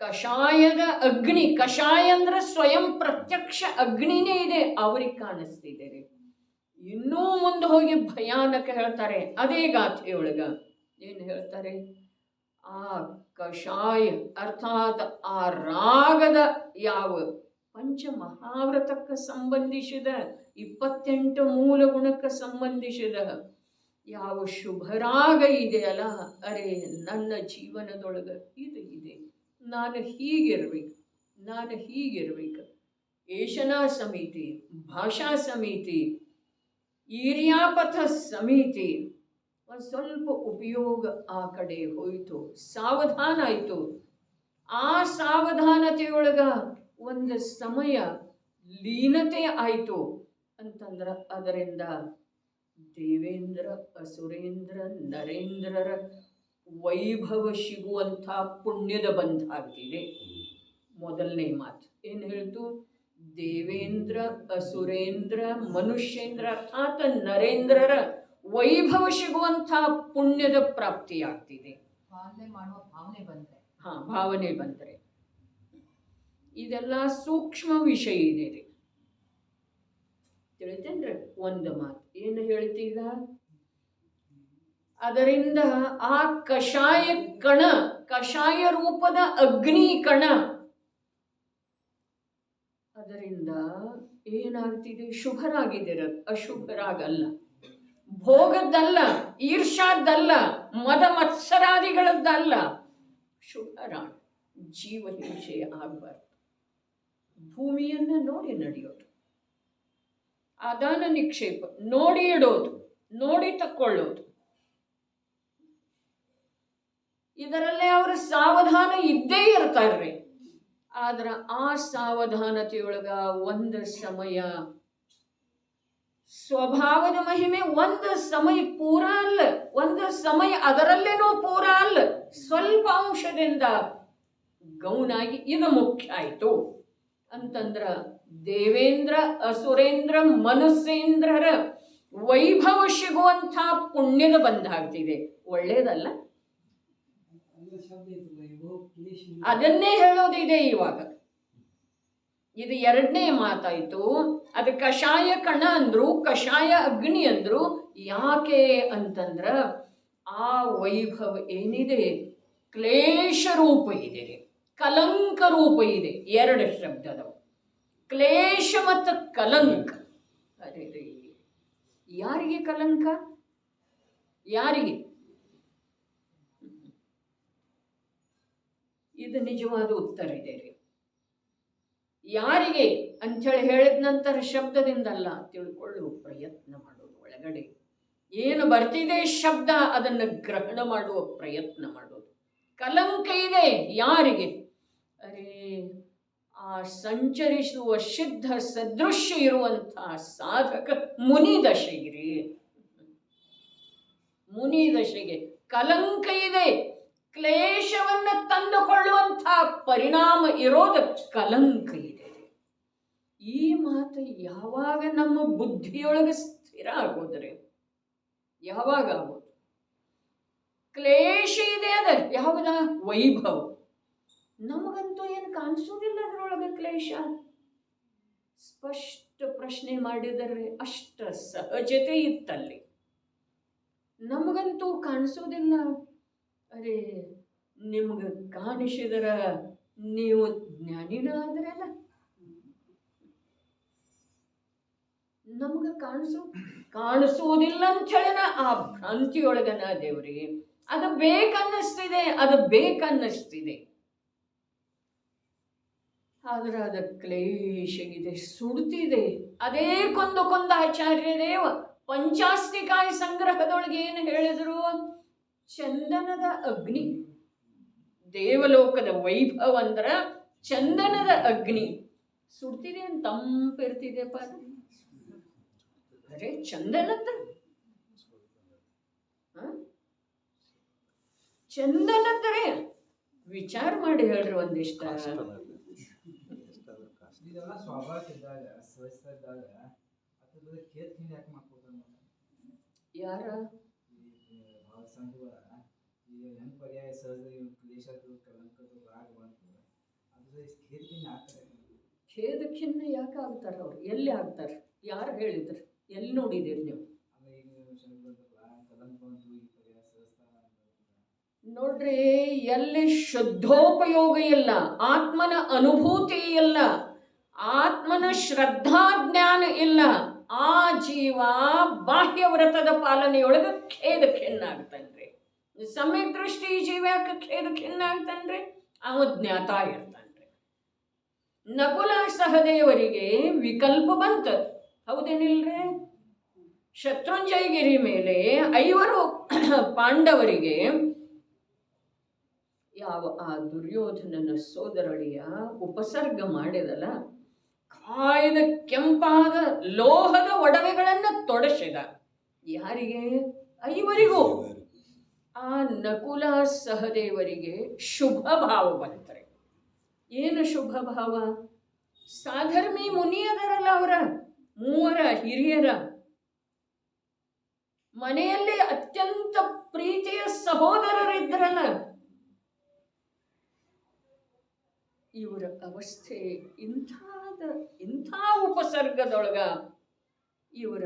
ಕಷಾಯದ ಅಗ್ನಿ, ಕಷಾಯ ಅಂದ್ರೆ ಸ್ವಯಂ ಪ್ರತ್ಯಕ್ಷ ಅಗ್ನಿನೇ ಇದೆ, ಅವ್ರಿಗೆ ಕಾಣಿಸ್ತಿದೆ. ಇನ್ನೂ ಮುಂದೆ ಹೋಗಿ ಭಯಾನಕ ಹೇಳ್ತಾರೆ ಅದೇ ಗಾಥೆಯೊಳಗ. ಏನು ಹೇಳ್ತಾರೆ? ಆ ಕಷಾಯ ಅರ್ಥಾತ್ ಆ ರಾಗದ ಯಾವ ಪಂಚಮಹಾವ್ರತಕ್ಕೆ ಸಂಬಂಧಿಸಿದ 28 ಮೂಲ ಗುಣಕ್ಕೆ ಸಂಬಂಧಿಸಿದ ಯಾವ ಶುಭರಾಗ ಇದೆಯಲ್ಲ, ಅರೆ ನನ್ನ ಜೀವನದೊಳಗೆ ಇದು ಇದೆ, ನಾನು ಹೀಗಿರ್ಬೇಕು, ನಾನು ಹೀಗಿರ್ಬೇಕು. ಏಷನಾ ಸಮಿತಿ, ಭಾಷಾ ಸಮಿತಿ, ಈರ್ಯಾಪಥ ಸಮಿತಿ, ಒಂದು ಸ್ವಲ್ಪ ಉಪಯೋಗ ಆ ಕಡೆ ಹೋಯಿತು, ಸಾವಧಾನ ಆಯಿತು. ಆ ಸಾವಧಾನತೆಯೊಳಗ ಒಂದು ಸಮಯ ಲೀನತೆ ಆಯಿತು ಅಂತಂದ್ರೆ ಅದರಿಂದ ದೇವೇಂದ್ರ, ಅಸುರೇಂದ್ರ, ನರೇಂದ್ರರ ವೈಭವ ಸಿಗುವಂಥ ಪುಣ್ಯದ ಬಂಧ ಆಗ್ತಿದೆ. ಮೊದಲನೇ ಮಾತು ಏನು ಹೇಳ್ತು? ದೇವೇಂದ್ರ, ಅಸುರೇಂದ್ರ, ಮನುಷ್ಯೇಂದ್ರ ಅರ್ಥಾತ್ ನರೇಂದ್ರರ ವೈಭವ ಸಿಗುವಂಥ ಪುಣ್ಯದ ಪ್ರಾಪ್ತಿಯಾಗ್ತಿದೆ. ಪಾಲನೆ ಮಾಡುವ ಭಾವನೆ ಬಂದ್ರೆ, ಭಾವನೆ ಬಂದರೆ ಇದೆಲ್ಲ ಸೂಕ್ಷ್ಮ ವಿಷಯ ಇದೆ ರೀ. ತಿಳಿತೇನ್ರಿ? ಒಂದು ಮಾತು ಏನು ಹೇಳ್ತೀಗ? ಅದರಿಂದ ಆ ಕಷಾಯ ಕಣ, ಕಷಾಯ ರೂಪದ ಅಗ್ನಿ ಕಣ, ಅದರಿಂದ ಏನಾಗ್ತಿದೆ? ಶುಭರಾಗಿದ್ದೀರ, ಅಶುಭರಾಗಲ್ಲ. ಭೋಗದ್ದಲ್ಲ, ಈರ್ಷಾದ್ದಲ್ಲ, ಮದ ಮತ್ಸರಾದಿಗಳದ್ದಲ್ಲ, ಶುಭರಾಗ. ಜೀವ ಹಿಂಸೆ ಆಗಬಾರ್ದು. ಭೂಮಿಯನ್ನ ನೋಡಿ ನಡೆಯೋದು, ಆದಾನ ನಿಕ್ಷೇಪ ನೋಡಿ ಇಡೋದು, ನೋಡಿ ತಕ್ಕೊಳ್ಳೋದು. ಇದರಲ್ಲೇ ಅವರು ಸಾವಧಾನ ಇದ್ದೇ ಇರ್ತಾರ್ರಿ. ಆದ್ರೆ ಆ ಸಾವಧಾನತೆಯೊಳಗ ಒಂದು ಸಮಯ ಸ್ವಭಾವದ ಮಹಿಮೆ ಒಂದು ಸಮಯ ಪೂರ ಅಲ್ಲ, ಒಂದು ಸಮಯ ಅದರಲ್ಲೇನೂ ಪೂರ ಅಲ್ಲ, ಸ್ವಲ್ಪ ಅಂಶದಿಂದ ಗೌನಾಗಿ ಇದು ಮುಖ್ಯ ಆಯಿತು ಅಂತಂದ್ರ ದೇವೇಂದ್ರ, ಅಸುರೇಂದ್ರ, ಮನುಷ್ಯೇಂದ್ರರ ವೈಭವ ಸಿಗುವಂಥ ಪುಣ್ಯದ ಬಂಧ ಆಗ್ತಿದೆ. ಒಳ್ಳೇದಲ್ಲ? ಅದನ್ನೇ ಹೇಳೋದಿದೆ ಇವಾಗ. ಇದು ಎರಡನೇ ಮಾತಾಯ್ತು. ಅದು ಕಷಾಯ ಕಣ ಅಂದ್ರು, ಕಷಾಯ ಅಗ್ನಿ ಅಂದ್ರು. ಯಾಕೆ ಅಂತಂದ್ರ ಆ ವೈಭವ ಏನಿದೆ ಕ್ಲೇಶ ರೂಪ ಇದೆ, ಕಲಂಕ ರೂಪ ಇದೆ. ಎರಡು ಶಬ್ದ ಅದಾವ, ಕ್ಲೇಶ ಮತ್ತು ಕಲಂಕ. ಅದೇ ರೀ, ಯಾರಿಗೆ ಕಲಂಕ? ಯಾರಿಗೆ? ಇದು ನಿಜವಾದ ಉತ್ತರ ಇದೆ ರೀ. ಯಾರಿಗೆ ಅಂಥೇಳಿ ಹೇಳಿದ ನಂತರ ಶಬ್ದದಿಂದಲ್ಲ, ತಿಳ್ಕೊಳ್ಳುವ ಪ್ರಯತ್ನ ಮಾಡೋದು. ಒಳಗಡೆ ಏನು ಬರ್ತಿದೆ ಶಬ್ದ ಅದನ್ನು ಗ್ರಹಣ ಮಾಡುವ ಪ್ರಯತ್ನ ಮಾಡೋದು. ಕಲಂಕ ಇದೆ ಯಾರಿಗೆ? ಅರೇ, ಆ ಸಂಚರಿಸುವ ಸಿದ್ಧ ಸದೃಶ್ಯ ಇರುವಂತಹ ಸಾಧಕ ಮುನಿ ದಶೆಗಿರಿ, ಮುನಿ ದಶೆಗೆ ಕಲಂಕ ಇದೆ. ಕ್ಲೇಶವನ್ನ ತಂದುಕೊಳ್ಳುವಂತಹ ಪರಿಣಾಮ ಇರೋದು ಕಲಂಕ ಇದೆ. ಈ ಮಾತು ಯಾವಾಗ ನಮ್ಮ ಬುದ್ಧಿಯೊಳಗೆ ಸ್ಥಿರ ಆಗೋದ್ರೆ, ಯಾವಾಗ ಆಗೋದು? ಕ್ಲೇಶ ಇದೆ, ಅದ ಯಾವಾಗ? ವೈಭವ. ನಮಗಂತೂ ಏನು ಕಾಣಿಸೋದಿಲ್ಲ ಅದರೊಳಗೆ ಕ್ಲೇಶ. ಸ್ಪಷ್ಟ ಪ್ರಶ್ನೆ ಮಾಡಿದರೆ ಅಷ್ಟ ಸಹಜತೆ ಇತ್ತಲ್ಲಿ, ನಮಗಂತೂ ಕಾಣಿಸೋದಿಲ್ಲ. ಅರೆ, ನಿಮ್ಗೆ ಕಾಣಿಸಿದರ ನೀವು ಜ್ಞಾನಿನ ಆದ್ರಲ್ಲ. ನಮ್ಗೆ ಕಾಣಿಸುವುದಿಲ್ಲ ಅಂತ ಹೇಳಿನ ಆ ಭ್ರಾಂತಿಯೊಳಗನ ದೇವ್ರಿಗೆ ಅದು ಬೇಕನ್ನಿಸ್ತಿದೆ, ಅದು ಬೇಕನ್ನಿಸ್ತಿದೆ. ಆದ್ರೆ ಅದ ಕ್ಲೇಶ ಇದೆ, ಸುಡ್ತಿದೆ. ಅದೇ ಕೊಂದು ಆಚಾರ್ಯ ದೇವ ಪಂಚಾಸ್ತಿಕಾಯ ಸಂಗ್ರಹದೊಳಗೆ ಏನು ಹೇಳಿದ್ರು? ಚಂದನದ ಅಗ್ನಿ, ದೇವಲೋಕದ ವೈಭವ ಅಂದ್ರ ಚಂದನದ ಅಗ್ನಿ ಸುಡ್ತಿದೆ ಅಂತ ತಂಪಿರ್ತಿದೆ ಪಾದ. ಅರೆ ಚಂದನದ ಚಂದನದ್ರೆ ವಿಚಾರ ಮಾಡಿ ಹೇಳ್ರಿ ಒಂದಿಷ್ಟ. ಇದೆಲ್ಲ ಸ್ವಾಭಾವಿಕ ಇದ್ದಾಗ ಸಹಜ ಇದ್ದಾಗ ಅದ್ರ ಕೇತ್ ಹಿಂದೆ ಯಾಕೆ ಮಾಡ್ಕೊತಾರ? ಯಾರ ಭಾಳ ಸಂಘಗಳ ಈಗ ಹೆಂಗೆ ಪರ್ಯಾಯ ಸಹಜ ಕ್ಲೇಶದ್ದು ಕಲಂಕದ್ದು ರಾಗ ಬಂತು, ಅದ್ರ ಖೇದಖಿನ್ನ ಆಗ್ತಾರೆ. ಖೇದಖಿನ್ನ ಯಾಕೆ ಆಗ್ತಾರ? ಅವ್ರು ಎಲ್ಲಿ ಆಗ್ತಾರೆ? ಯಾರು ಹೇಳಿದ್ರು? ಎಲ್ಲಿ ನೋಡಿದಿರಿ ನೀವು? ಕಲಂಕ ಬಂತು, ಈ ಪರ್ಯಾಯ ಸಹಸ್ತ ನೋಡ್ರಿ, ಎಲ್ಲಿ ಶುದ್ಧೋಪಯೋಗ ಇಲ್ಲ, ಆತ್ಮನ ಅನುಭೂತಿ ಇಲ್ಲ, ಆತ್ಮನ ಶ್ರದ್ಧಾಜ್ಞಾನ ಇಲ್ಲ, ಆ ಜೀವ ಬಾಹ್ಯ ವ್ರತದ ಪಾಲನೆಯೊಳಗೆ ಖೇದ ಖಿನ್ನಾಗ್ತಾನ್ರಿ. ಸಮ್ಯಕ್ ದೃಷ್ಟಿ ಜೀವ ಯಾಕೆ ಖೇದ ಖಿನ್ನಾಗ್ತಾನ್ರಿ? ಅವ ಜ್ಞಾತ ಇರ್ತಾನ್ರಿ. ನಕುಲ ಸಹದೇವರಿಗೆ ವಿಕಲ್ಪ ಬಂತ, ಹೌದೇನಿಲ್ರಿ? ಶತ್ರುಂಜಯಗಿರಿ ಮೇಲೆ 5 ಪಾಂಡವರಿಗೆ ಯಾವ ಆ ದುರ್ಯೋಧನನ ಸೋದರಳಿಯ ಉಪಸರ್ಗ ಮಾಡಿದಲ್ಲ, ಕಾಯ್ದ ಕೆಂಪಾದ ಲೋಹದ ಒಡವೆಗಳನ್ನು ತೊಡಸಿದ. ಯಾರಿಗೆ? 5 ಆ ನಕುಲ ಸಹದೇವರಿಗೆ ಶುಭ ಭಾವ ಬಂತಾರೆ. ಏನು ಶುಭ ಭಾವ? ಸಾಧರ್ಮಿ ಮುನಿಯದರಲ್ಲ, ಅವರ 3 ಹಿರಿಯರ ಮನೆಯಲ್ಲಿ ಅತ್ಯಂತ ಪ್ರೀತಿಯ ಸಹೋದರರಿದ್ದರಲ್ಲ, ಇವರ ಅವಸ್ಥೆ ಇಂಥ ಉಪಸರ್ಗದೊಳಗ ಇವರ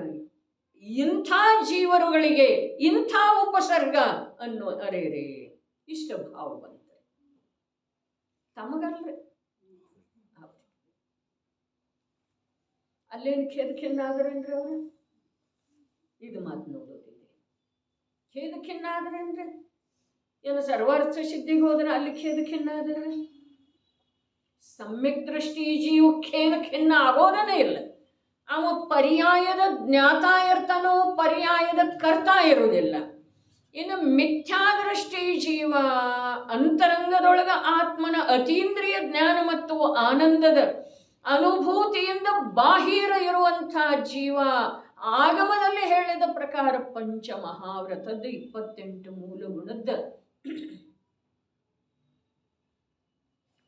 ಇಂಥ ಜೀವರುಗಳಿಗೆ ಇಂಥ ಉಪಸರ್ಗ ಅನ್ನೋ ಅರೇರೇ ಇಷ್ಟ ಭಾವ ಬಂತ. ತಮಗಲ್ರಿ, ಅಲ್ಲೇನು ಖೇದಖಿನ್ನಾದ್ರೇನ್ರಿ ಅವರು? ಇದು ಮಾತು ನೋಡೋದಿದೆ. ಖೇದಖಿನ್ನಾದ್ರೇನ್ರಿ? ಏನು ಸರ್ವಾರ್ಥ ಸಿದ್ಧಿಗೆ ಹೋದ್ರೆ ಅಲ್ಲಿ ಖೇದಖಿನ್ನಾದ್ರೆ? ಸಮ್ಯಕ್ ದೃಷ್ಟಿ ಜೀವ ಖೇದಖಿನ್ನ ಆಗೋದನೇ ಇಲ್ಲ. ಅವ ಪರ್ಯಾಯದ ಜ್ಞಾತ ಇರ್ತಾನೋ, ಪರ್ಯಾಯದ ಕರ್ತ ಇರುವುದಿಲ್ಲ. ಇನ್ನು ಮಿಥ್ಯಾದೃಷ್ಟಿ ಜೀವ ಅಂತರಂಗದೊಳಗ ಆತ್ಮನ ಅತೀಂದ್ರಿಯ ಜ್ಞಾನ ಮತ್ತು ಆನಂದದ ಅನುಭೂತಿಯಿಂದ ಬಾಹಿರ ಇರುವಂಥ ಜೀವ ಆಗಮದಲ್ಲಿ ಹೇಳಿದ ಪ್ರಕಾರ ಪಂಚಮಹಾವ್ರತದ 28 ಮೂಲ ಗುಣದ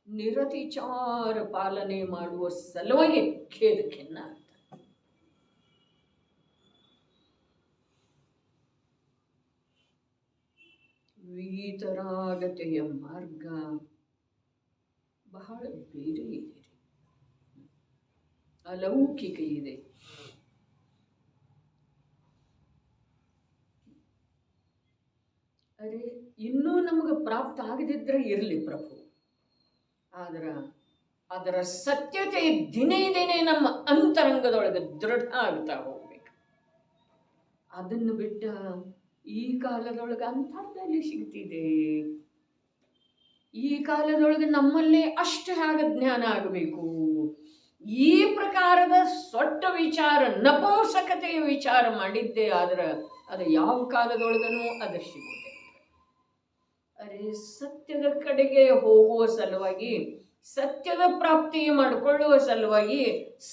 ನಿರತಿಚಾರ ಪಾಲನೆ ಮಾಡುವ ಸಲುವಾಗಿ ಖೇದಖಿನ್ನ ಅಂತ. ವೀತರಾಗತೆಯ ಮಾರ್ಗ ಬಹಳ ಬೇರೆ ಇದೆ, ಅಲೌಕಿಕ ಇದೆ. ಅರೆ ಇನ್ನೂ ನಮಗೆ ಪ್ರಾಪ್ತ ಆಗದಿದ್ರೆ ಇರಲಿ ಪ್ರಭು, ಅದರ ಸತ್ಯತೆ ದಿನೇ ದಿನೇ ನಮ್ಮ ಅಂತರಂಗದೊಳಗೆ ದೃಢ ಆಗ್ತಾ ಹೋಗ್ಬೇಕು. ಅದನ್ನು ಬಿಟ್ಟ ಈ ಕಾಲದೊಳಗೆ ಅಂಥದ್ದಲ್ಲಿ ಸಿಗ್ತಿದೆ. ಈ ಕಾಲದೊಳಗೆ ನಮ್ಮಲ್ಲೇ ಅಷ್ಟು ಹಾಗೆ ಜ್ಞಾನ ಆಗಬೇಕು. ಈ ಪ್ರಕಾರದ ಸೊಟ್ಟ ವಿಚಾರ, ನಪುಂಸಕತೆಯ ವಿಚಾರ ಮಾಡಿದ್ದೆ ಆದ್ರೆ ಅದು ಯಾವ ಕಾಲದೊಳಗನೂ ಅದು ಸಿಗುತ್ತೆ. ಅರೆ ಸತ್ಯದ ಕಡೆಗೆ ಹೋಗುವ ಸಲುವಾಗಿ, ಸತ್ಯದ ಪ್ರಾಪ್ತಿ ಮಾಡಿಕೊಳ್ಳುವ ಸಲುವಾಗಿ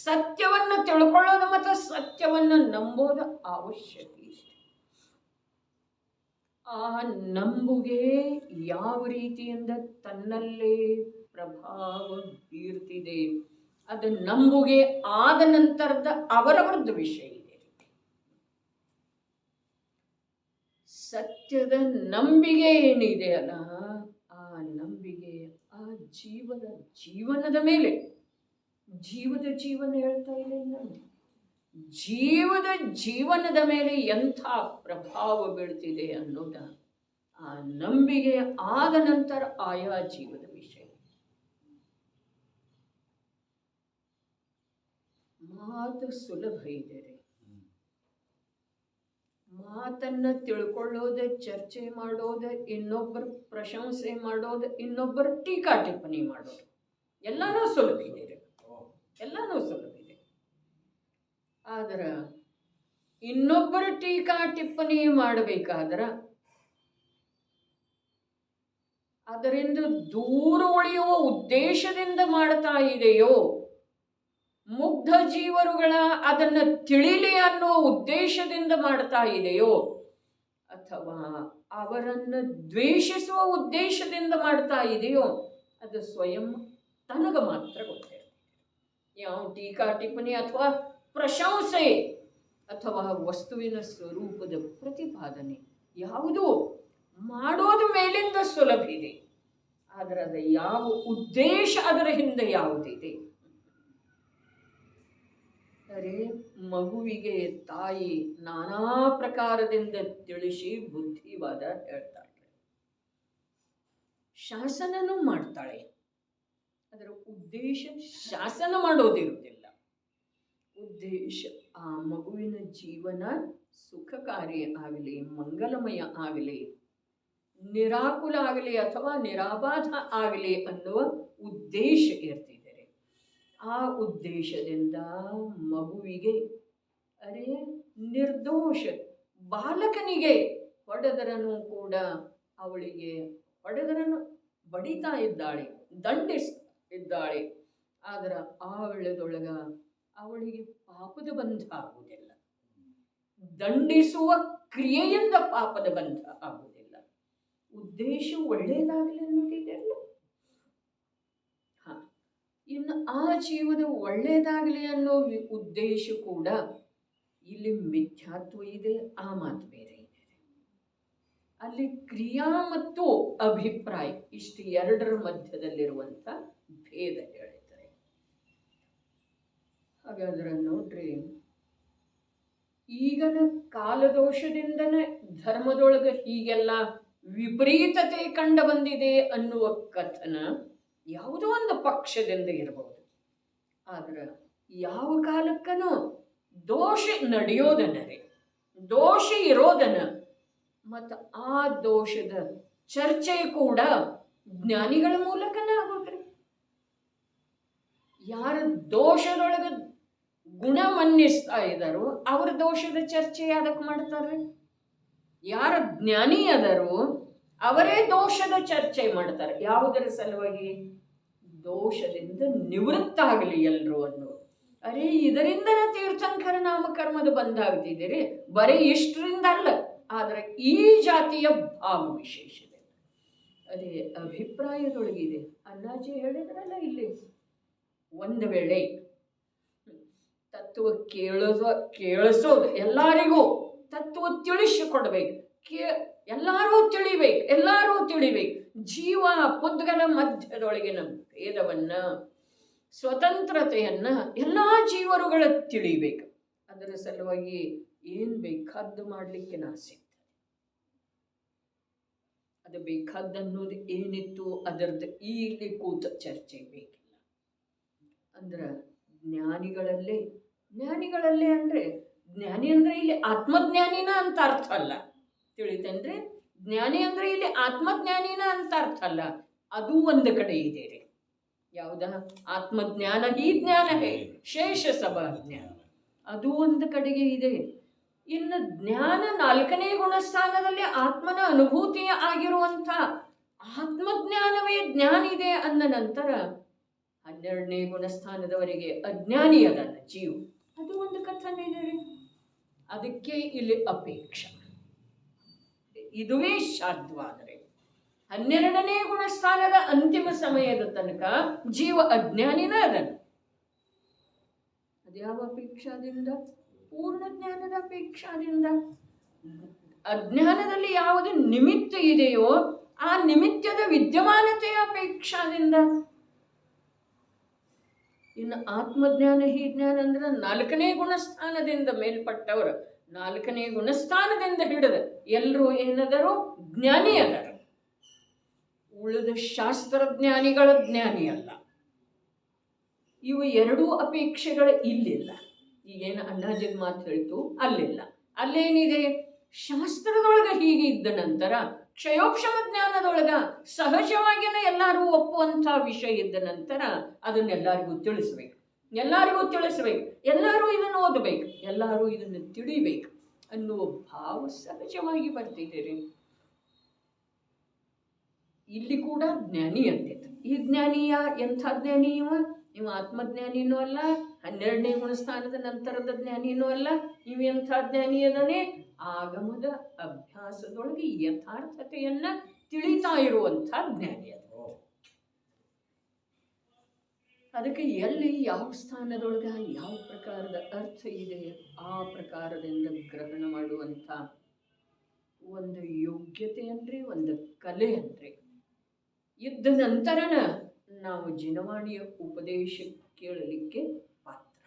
ಸತ್ಯವನ್ನು ತಿಳ್ಕೊಳ್ಳೋದು ಮತ್ತು ಸತ್ಯವನ್ನು ನಂಬೋದು ಅವಶ್ಯಕ. ಆ ನಂಬುಗೆ ಯಾವ ರೀತಿಯಿಂದ ತನ್ನಲ್ಲೇ ಪ್ರಭಾವ ಬೀರ್ತಿದೆ, ಅದು ನಂಬುಗೆ ಆದ ನಂತರದ ಅವರವರದ್ದು ವಿಷಯ ಇದೆ. ಸತ್ಯದ ನಂಬಿಕೆ ಏನಿದೆಯಲ್ಲ, ಆ ನಂಬಿಕೆ ಆ ಜೀವನದ ಮೇಲೆ, ಜೀವನ ಹೇಳ್ತಾ ಇದೆ ನಾನು, ಜೀವನದ ಮೇಲೆ ಎಂಥ ಪ್ರಭಾವ ಬೀಳ್ತಿದೆ ಅನ್ನೋದ ಆ ನಂಬಿಕೆ ಆದ ನಂತರ ಆಯಾ ಜೀವದ ವಿಷಯ. ಮಾತು ಸುಲಭ ಇದೆ ರೀ. ಮಾತನ್ನ ತಿಳ್ಕೊಳ್ಳೋದು, ಚರ್ಚೆ ಮಾಡೋದು, ಇನ್ನೊಬ್ಬರ ಪ್ರಶಂಸೆ ಮಾಡೋದು, ಇನ್ನೊಬ್ಬರ ಟೀಕಾ ಟಿಪ್ಪಣಿ ಮಾಡೋದು ಎಲ್ಲಾನು ಸುಲಭ ಇದೆ ರೀ, ಎಲ್ಲಾನು ಸುಲಭ ಇದೆ. ಆದ್ರೆ ಇನ್ನೊಬ್ಬರ ಟೀಕಾ ಟಿಪ್ಪಣಿ ಮಾಡಬೇಕಾದ್ರೆ ಅದರಿಂದ ದೂರ ಉಳಿಯುವ ಉದ್ದೇಶದಿಂದ ಮಾಡ್ತಾ ಇದೆಯೋ, ಮುಗ್ಧ ಜೀವರುಗಳ ಅದನ್ನು ತಿಳಿಲಿ ಅನ್ನೋ ಉದ್ದೇಶದಿಂದ ಮಾಡ್ತಾ ಇದೆಯೋ, ಅಥವಾ ಅವರನ್ನು ದ್ವೇಷಿಸುವ ಉದ್ದೇಶದಿಂದ ಮಾಡ್ತಾ ಇದೆಯೋ, ಅದು ಸ್ವಯಂ ತನಗೆ ಮಾತ್ರ ಗೊತ್ತಿರುತ್ತೆ. ಯಾವ ಟೀಕಾ ಟಿಪ್ಪಣಿ ಅಥವಾ ಪ್ರಶಂಸೆ ಅಥವಾ ವಸ್ತುವಿನ ಸ್ವರೂಪದ ಪ್ರತಿಪಾದನೆ ಯಾವುದೂ ಮಾಡೋದು ಮೇಲಿಂದ ಸುಲಭ ಇದೆ. ಆದರೆ ಅದು ಯಾವ ಉದ್ದೇಶ ಅದರ ಹಿಂದೆ ಯಾವುದಿದೆ? ಅರೆ ಮಗುವಿಗೆ ತಾಯಿ ನಾನಾ ಪ್ರಕಾರದಿಂದ ತಿಳಿಸಿ ಬುದ್ಧಿವಾದ ಹೇಳ್ತಾಳೆ, ಶಾಸನನೂ ಮಾಡ್ತಾಳೆ. ಅದರ ಉದ್ದೇಶ ಶಾಸನ ಮಾಡೋದಿರುವುದಿಲ್ಲ. ಉದ್ದೇಶ ಆ ಮಗುವಿನ ಜೀವನ ಸುಖಕಾರಿ ಆಗಲಿ, ಮಂಗಲಮಯ ಆಗಲಿ, ನಿರಾಕುಲ ಆಗಲಿ ಅಥವಾ ನಿರಾಬಾಧ ಆಗಲಿ ಅನ್ನುವ ಉದ್ದೇಶ ಇರ್ತಿದ್ದಾರೆ. ಆ ಉದ್ದೇಶದಿಂದ ಮಗುವಿಗೆ, ಅರೆ ನಿರ್ದೋಷ ಬಾಲಕನಿಗೆ ಹೊಡೆದರನು ಕೂಡ ಅವಳಿಗೆ ಹೊಡೆದರನು ಬಡಿತಾ ಇದ್ದಾಳೆ, ದಂಡಿಸಿದ್ದಾಳೆ. ಆದರೆ ಆ ವೇಳೆದೊಳಗ ಅವಳಿಗೆ ಪಾಪದ ಬಂಧ ಆಗುವುದಿಲ್ಲ, ದಂಡಿಸುವ ಕ್ರಿಯೆಯಿಂದ ಪಾಪದ ಬಂಧ ಆಗುವುದಿಲ್ಲ. ಉದ್ದೇಶ ಒಳ್ಳೆಯದಾಗಲಿ ಅನ್ನೋದಿದೆಯಲ್ಲ. ಇನ್ನು ಆ ಜೀವದ ಒಳ್ಳೆಯದಾಗಲಿ ಅನ್ನೋ ಉದ್ದೇಶ ಕೂಡ ಇಲ್ಲಿ ಮಿಥ್ಯಾತ್ವ ಇದೆ, ಆ ಮಾತು ಬೇರೆ ಇದೆ. ಅಲ್ಲಿ ಕ್ರಿಯಾ ಮತ್ತು ಅಭಿಪ್ರಾಯ ಇಷ್ಟು ಎರಡರ ಮಧ್ಯದಲ್ಲಿರುವಂಥ ಭೇದ ಹೇಳ್ತಾರೆ. ಹಾಗಾದ್ರೆ ನೋಡ್ರಿ, ಈಗನ ಕಾಲದೋಷದಿಂದನೇ ಧರ್ಮದೊಳಗೆ ಹೀಗೆಲ್ಲ ವಿಪರೀತತೆ ಕಂಡು ಬಂದಿದೆ ಅನ್ನುವ ಕಥನ ಯಾವುದೋ ಒಂದು ಪಕ್ಷದಿಂದ ಇರಬಹುದು. ಆದ್ರೆ ಯಾವ ಕಾಲಕ್ಕನೂ ದೋಷ ನಡೆಯೋದನರೇ, ದೋಷ ಇರೋದನ, ಮತ್ತು ಆ ದೋಷದ ಚರ್ಚೆ ಕೂಡ ಜ್ಞಾನಿಗಳ ಮೂಲಕನೇ ಆಗೋದ್ರಿ. ಯಾರ ದೋಷದೊಳಗೆ ಗುಣ ಮನ್ನಿಸ್ತಾ ಇದ್ದಾರೋ ಅವ್ರ ದೋಷದ ಚರ್ಚೆ ಯಾದಕ್ಕೆ ಮಾಡ್ತಾರೆ? ಯಾರ ಜ್ಞಾನಿ ಅದಾರೋ ಅವರೇ ದೋಷದ ಚರ್ಚೆ ಮಾಡ್ತಾರೆ. ಯಾವುದರ ಸಲುವಾಗಿ? ದೋಷದಿಂದ ನಿವೃತ್ತ ಆಗಲಿ ಎಲ್ಲರೂ ಅನ್ನೋ. ಅರೆ, ಇದರಿಂದನೇ ತೀರ್ಥಂಕರ ನಾಮಕರ್ಮದ ಬಂದಾಗ್ತಿದ್ದೀರಿ, ಬರೀ ಇಷ್ಟರಿಂದ ಅಲ್ಲ, ಆದರೆ ಈ ಜಾತಿಯ ಭಾವ ವಿಶೇಷತೆ ಅದೇ ಅಭಿಪ್ರಾಯದೊಳಗಿದೆ. ಅಣ್ಣಾಜಿ ಹೇಳಿದ್ರಲ್ಲ ಇಲ್ಲಿ, ಒಂದು ವೇಳೆ ತತ್ವ ಕೇಳಿಸೋದು, ಎಲ್ಲರಿಗೂ ತತ್ವ ತಿಳಿಸಿಕೊಡ್ಬೇಕು, ಎಲ್ಲರೂ ತಿಳಿಬೇಕು. ಜೀವ ಪುದ್ಗಲ ಮಧ್ಯದೊಳಗಿನ ಭೇದವನ್ನ, ಸ್ವತಂತ್ರತೆಯನ್ನ ಎಲ್ಲ ಜೀವರುಗಳ ತಿಳಿಬೇಕು. ಅದರ ಸಲುವಾಗಿ ಏನ್ ಬೇಕಾದ್ದು ಮಾಡ್ಲಿಕ್ಕೆ ನಾ ಸಿಗ್ತದೆ. ಅದು ಬೇಕಾದ್ದನ್ನೋದು ಏನಿತ್ತು ಅದರದ್ದು ಇಲ್ಲಿ ಕೂತ ಚರ್ಚೆ ಬೇಕಿಲ್ಲ. ಅಂದ್ರ ಜ್ಞಾನಿಗಳಲ್ಲೇ ಅಂದ್ರೆ ಜ್ಞಾನಿ ಅಂದ್ರೆ ಇಲ್ಲಿ ಆತ್ಮಜ್ಞಾನಿನ ಅಂತ ಅರ್ಥ ಅಲ್ಲ, ತಿಳಿತಂದ್ರೆ? ಜ್ಞಾನಿ ಅಂದ್ರೆ ಇಲ್ಲಿ ಆತ್ಮಜ್ಞಾನಿನ ಅಂತ ಅರ್ಥ ಅಲ್ಲ. ಅದು ಒಂದು ಕಡೆ ಇದೆ ರೀ. ಯಾವುದ? ಆತ್ಮಜ್ಞಾನ ಈ ಜ್ಞಾನ ಹೇ ಶೇಷ ಸಭಾ ಜ್ಞಾನ, ಅದು ಒಂದು ಕಡೆಗೆ ಇದೆ. ಇನ್ನು ಜ್ಞಾನ 4ನೇ ಗುಣಸ್ಥಾನದಲ್ಲಿ ಆತ್ಮನ ಅನುಭೂತಿಯ ಆಗಿರುವಂಥ ಆತ್ಮಜ್ಞಾನವೇ ಜ್ಞಾನ ಇದೆ ಅಂದ ನಂತರ 12ನೇ ಗುಣಸ್ಥಾನದವರೆಗೆ ಅಜ್ಞಾನಿ ಅದನ್ನ ಜೀವ, ಅದು ಒಂದು ಕಥನ ಇದೆ ರೀ. ಅದಕ್ಕೆ ಇಲ್ಲಿ ಅಪೇಕ್ಷೆ. ಇದುವೇ ಸಾಧ್ಯವಾದರೆ 12ನೇ ಗುಣಸ್ಥಾನದ ಅಂತಿಮ ಸಮಯದ ತನಕ ಜೀವ ಅಜ್ಞಾನಿನ ಅದನ್ನು. ಅದ್ಯಾವ ಅಪೇಕ್ಷಾದಿಂದ? ಪೂರ್ಣ ಜ್ಞಾನದ ಅಪೇಕ್ಷಾದಿಂದ. ಅಜ್ಞಾನದಲ್ಲಿ ಯಾವುದು ನಿಮಿತ್ತ ಇದೆಯೋ ಆ ನಿಮಿತ್ತದ ವಿದ್ಯಮಾನತೆಯ ಅಪೇಕ್ಷಾದಿಂದ. ಇನ್ನು ಆತ್ಮಜ್ಞಾನ ಹೀ ಜ್ಞಾನ ಅಂದ್ರೆ 4ನೇ ಗುಣಸ್ಥಾನದಿಂದ ಮೇಲ್ಪಟ್ಟವರು, 4ನೇ ಗುಣಸ್ಥಾನದಿಂದ ಹಿಡಿದ ಎಲ್ಲರೂ ಏನದರು? ಜ್ಞಾನಿ ಅದರ. ಉಳಿದ ಶಾಸ್ತ್ರಜ್ಞಾನಿಗಳ ಜ್ಞಾನಿ ಅಲ್ಲ. ಇವು ಎರಡೂ ಅಪೇಕ್ಷೆಗಳು ಇಲ್ಲಿಲ್ಲ. ಈಗೇನು ಅಣ್ಣಾಜಿನ ಮಾತು ಹೇಳ್ತು ಅಲ್ಲಿಲ್ಲ. ಅಲ್ಲೇನಿದೆ? ಶಾಸ್ತ್ರದೊಳಗೆ ಹೀಗೆ ಇದ್ದ ನಂತರ ಕ್ಷಯೋಕ್ಷಮ ಜ್ಞಾನದೊಳಗ ಸಹಜವಾಗಿನ ಎಲ್ಲರೂ ಒಪ್ಪುವಂಥ ವಿಷಯ ಇದ್ದ ನಂತರ ಅದನ್ನೆಲ್ಲರಿಗೂ ತಿಳಿಸ್ಬೇಕು, ಎಲ್ಲರೂ ಇದನ್ನು ಓದಬೇಕು, ಎಲ್ಲರೂ ಇದನ್ನು ತಿಳಿಬೇಕು ಅನ್ನುವ ಭಾವ ಸಹಜವಾಗಿ ಬರ್ತಿದ್ದೀರಿ. ಇಲ್ಲಿ ಕೂಡ ಜ್ಞಾನಿ ಅಂತಿತ್ತು. ಈ ಜ್ಞಾನಿಯ ಎಂಥ ಜ್ಞಾನಿ? ಇವ ಆತ್ಮಜ್ಞಾನಿನೂ ಅಲ್ಲ, 12ನೇ ಗುಣಸ್ಥಾನದ ನಂತರದ ಜ್ಞಾನಿನೂ ಅಲ್ಲ. ಇವೆಂಥ ಜ್ಞಾನಿ ಅದನ್ನೇ ಆಗಮದ ಅಭ್ಯಾಸದೊಳಗೆ ಯಥಾರ್ಥತೆಯನ್ನ ತಿಳಿತಾ ಇರುವಂಥ ಜ್ಞಾನಿ ಅದು. ಅದಕ್ಕೆ ಎಲ್ಲಿ ಯಾವ ಸ್ಥಾನದೊಳಗ ಯಾವ ಪ್ರಕಾರದ ಅರ್ಥ ಇದೆ ಆ ಪ್ರಕಾರದಿಂದ ಗ್ರಹಣ ಮಾಡುವಂಥ ಒಂದು ಯೋಗ್ಯತೆ ಅಂದ್ರೆ, ಒಂದು ಕಲೆ ಅಂದ್ರೆ ಇದ್ದ ನಂತರನ ನಾವು ಜಿನವಾಣಿಯ ಉಪದೇಶ ಕೇಳಲಿಕ್ಕೆ ಪಾತ್ರ.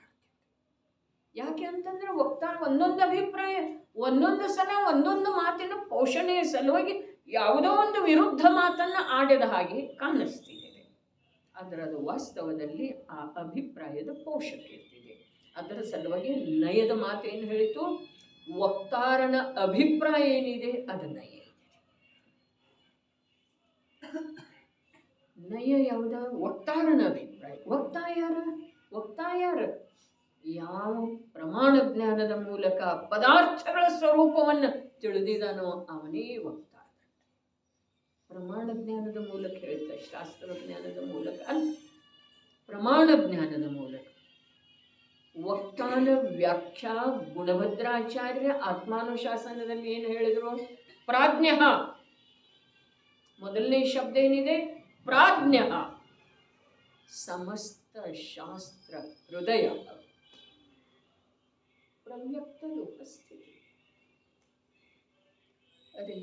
ಯಾಕೆ ಅಂತಂದ್ರೆ ವಕ್ತಾರ ಒಂದೊಂದು ಅಭಿಪ್ರಾಯ, ಒಂದೊಂದು ಸಲ ಒಂದೊಂದು ಮಾತಿನ ಪೋಷಣೆಯ ಸಲುವಾಗಿ ಯಾವುದೋ ಒಂದು ವಿರುದ್ಧ ಮಾತನ್ನ ಆಡಿದ ಹಾಗೆ ಕಾಣಿಸ್ತಿದೆ. ಆದರೆ ಅದು ವಾಸ್ತವದಲ್ಲಿ ಆ ಅಭಿಪ್ರಾಯದ ಪೋಷಕ ಇರ್ತಿದೆ. ಅದರ ಸಲುವಾಗಿ ನಯದ ಮಾತೇನು ಹೇಳಿತು? ವಕ್ತಾರನ ಅಭಿಪ್ರಾಯ ಏನಿದೆ ಅದು ನಯ ಇದೆ. ನಯ ಯಾವುದ? ವಕ್ತಾರನ ಅಭಿಪ್ರಾಯ. ವಕ್ತಾ ಯಾರ? ಯಾವ ಪ್ರಮಾಣ ಜ್ಞಾನದ ಮೂಲಕ ಪದಾರ್ಥಗಳ ಸ್ವರೂಪವನ್ನು ತಿಳಿದಿದ್ದಾನೋ ಅವನೇ ವಕ್ತಾರ. ಪ್ರಮಾಣ ಜ್ಞಾನದ ಮೂಲಕ ಹೇಳ್ತಾರೆ, ಶಾಸ್ತ್ರ ಜ್ಞಾನದ ಮೂಲಕ ಅಲ್ಲ, ಪ್ರಮಾಣ ಜ್ಞಾನದ ಮೂಲಕ. ವಕ್ತಾನ ವ್ಯಾಖ್ಯಾ ಗುಣಭದ್ರಾಚಾರ್ಯ ಆತ್ಮಾನುಶಾಸನದಲ್ಲಿ ಏನು ಹೇಳಿದರು? ಪ್ರಾಜ್ಞ. ಮೊದಲನೇ ಶಬ್ದ ಏನಿದೆ? ಪ್ರಾಜ್ಞ. ಸಮಸ್ತ ಶಾಸ್ತ್ರ ಹೃದಯ. ಪ್ರವ್ಯಕ್ತ ಲೋಕಸ್ಥಿತಿ. ಅದೇ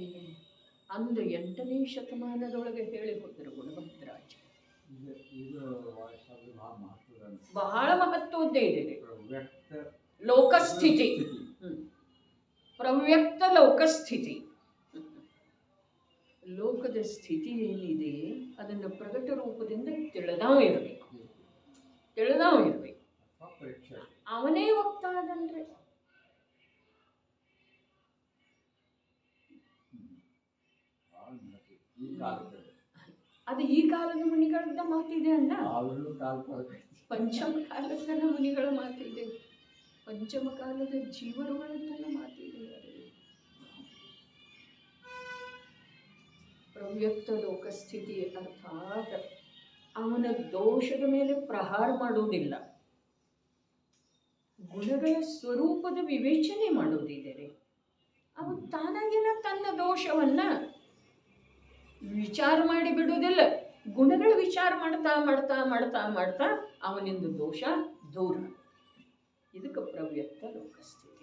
ಅಂದು 8ನೇ ಶತಮಾನದೊಳಗೆ ಹೇಳಿ ಹೋದರು ಗುಣಭದ್ರಾಚಾರ್ಯ. ಇದು ಶಬ್ದ ಭಾಳ ಮಹತ್ವದ ಅನ್ಸುತ್ತೆ. ಬಹಳ ಮಹತ್ವದ್ದೇ ಇದೆ. ಪ್ರವ್ಯಕ್ತ ಲೋಕಸ್ಥಿತಿ. ಪ್ರವ್ಯಕ್ತ ಲೋಕಸ್ಥಿತಿ. ಲೋಕದ ಸ್ಥಿತಿ ಏನಿದೆ ಅದನ್ನು ಪ್ರಕಟ ರೂಪದಿಂದ ತಿಳಿದಾವ ಇರಬೇಕು. ಪರೀಕ್ಷೆ ಅವನೇ ವಕ್ತಾದನ್ರಿ. ಈ ಕಾಲದಲ್ಲಿ ಅದು ಈ ಕಾಲದ ಮುನಿಗಳದ್ದ ಮಾತಿದೆ ಅಲ್ಲ, ಆದರೂ ಕಾಲ ಪಂಚಮ ಕಾಲದ ಮುನಿಗಳ ಮಾತಿದೆ, ಪಂಚಮ ಕಾಲದ ಜೀವರುಗಳದ್ದೆಲ್ಲ ಮಾತಿದೆ. ಪ್ರವ್ಯಕ್ತ ಲೋಕಸ್ಥಿತಿ ಅರ್ಥಾತ್ ಅವನ ದೋಷದ ಮೇಲೆ ಪ್ರಹಾರ ಮಾಡುವುದಿಲ್ಲ, ಗುಣಗಳ ಸ್ವರೂಪದ ವಿವೇಚನೆ ಮಾಡುವುದಿದೆ. ಅವು ತಾನಾಗಿನ ತನ್ನ ದೋಷವನ್ನ ವಿಚಾರ ಮಾಡಿ ಬಿಡುವುದಿಲ್ಲ, ಗುಣಗಳ ವಿಚಾರ ಮಾಡ್ತಾ ಮಾಡ್ತಾ ಮಾಡ್ತಾ ಮಾಡ್ತಾ ಅವನಿಂದ ದೋಷ ದೂರ. ಇದಕ್ಕೆ ಪ್ರವ್ಯಕ್ತ ಲೋಕಸ್ಥಿತಿ.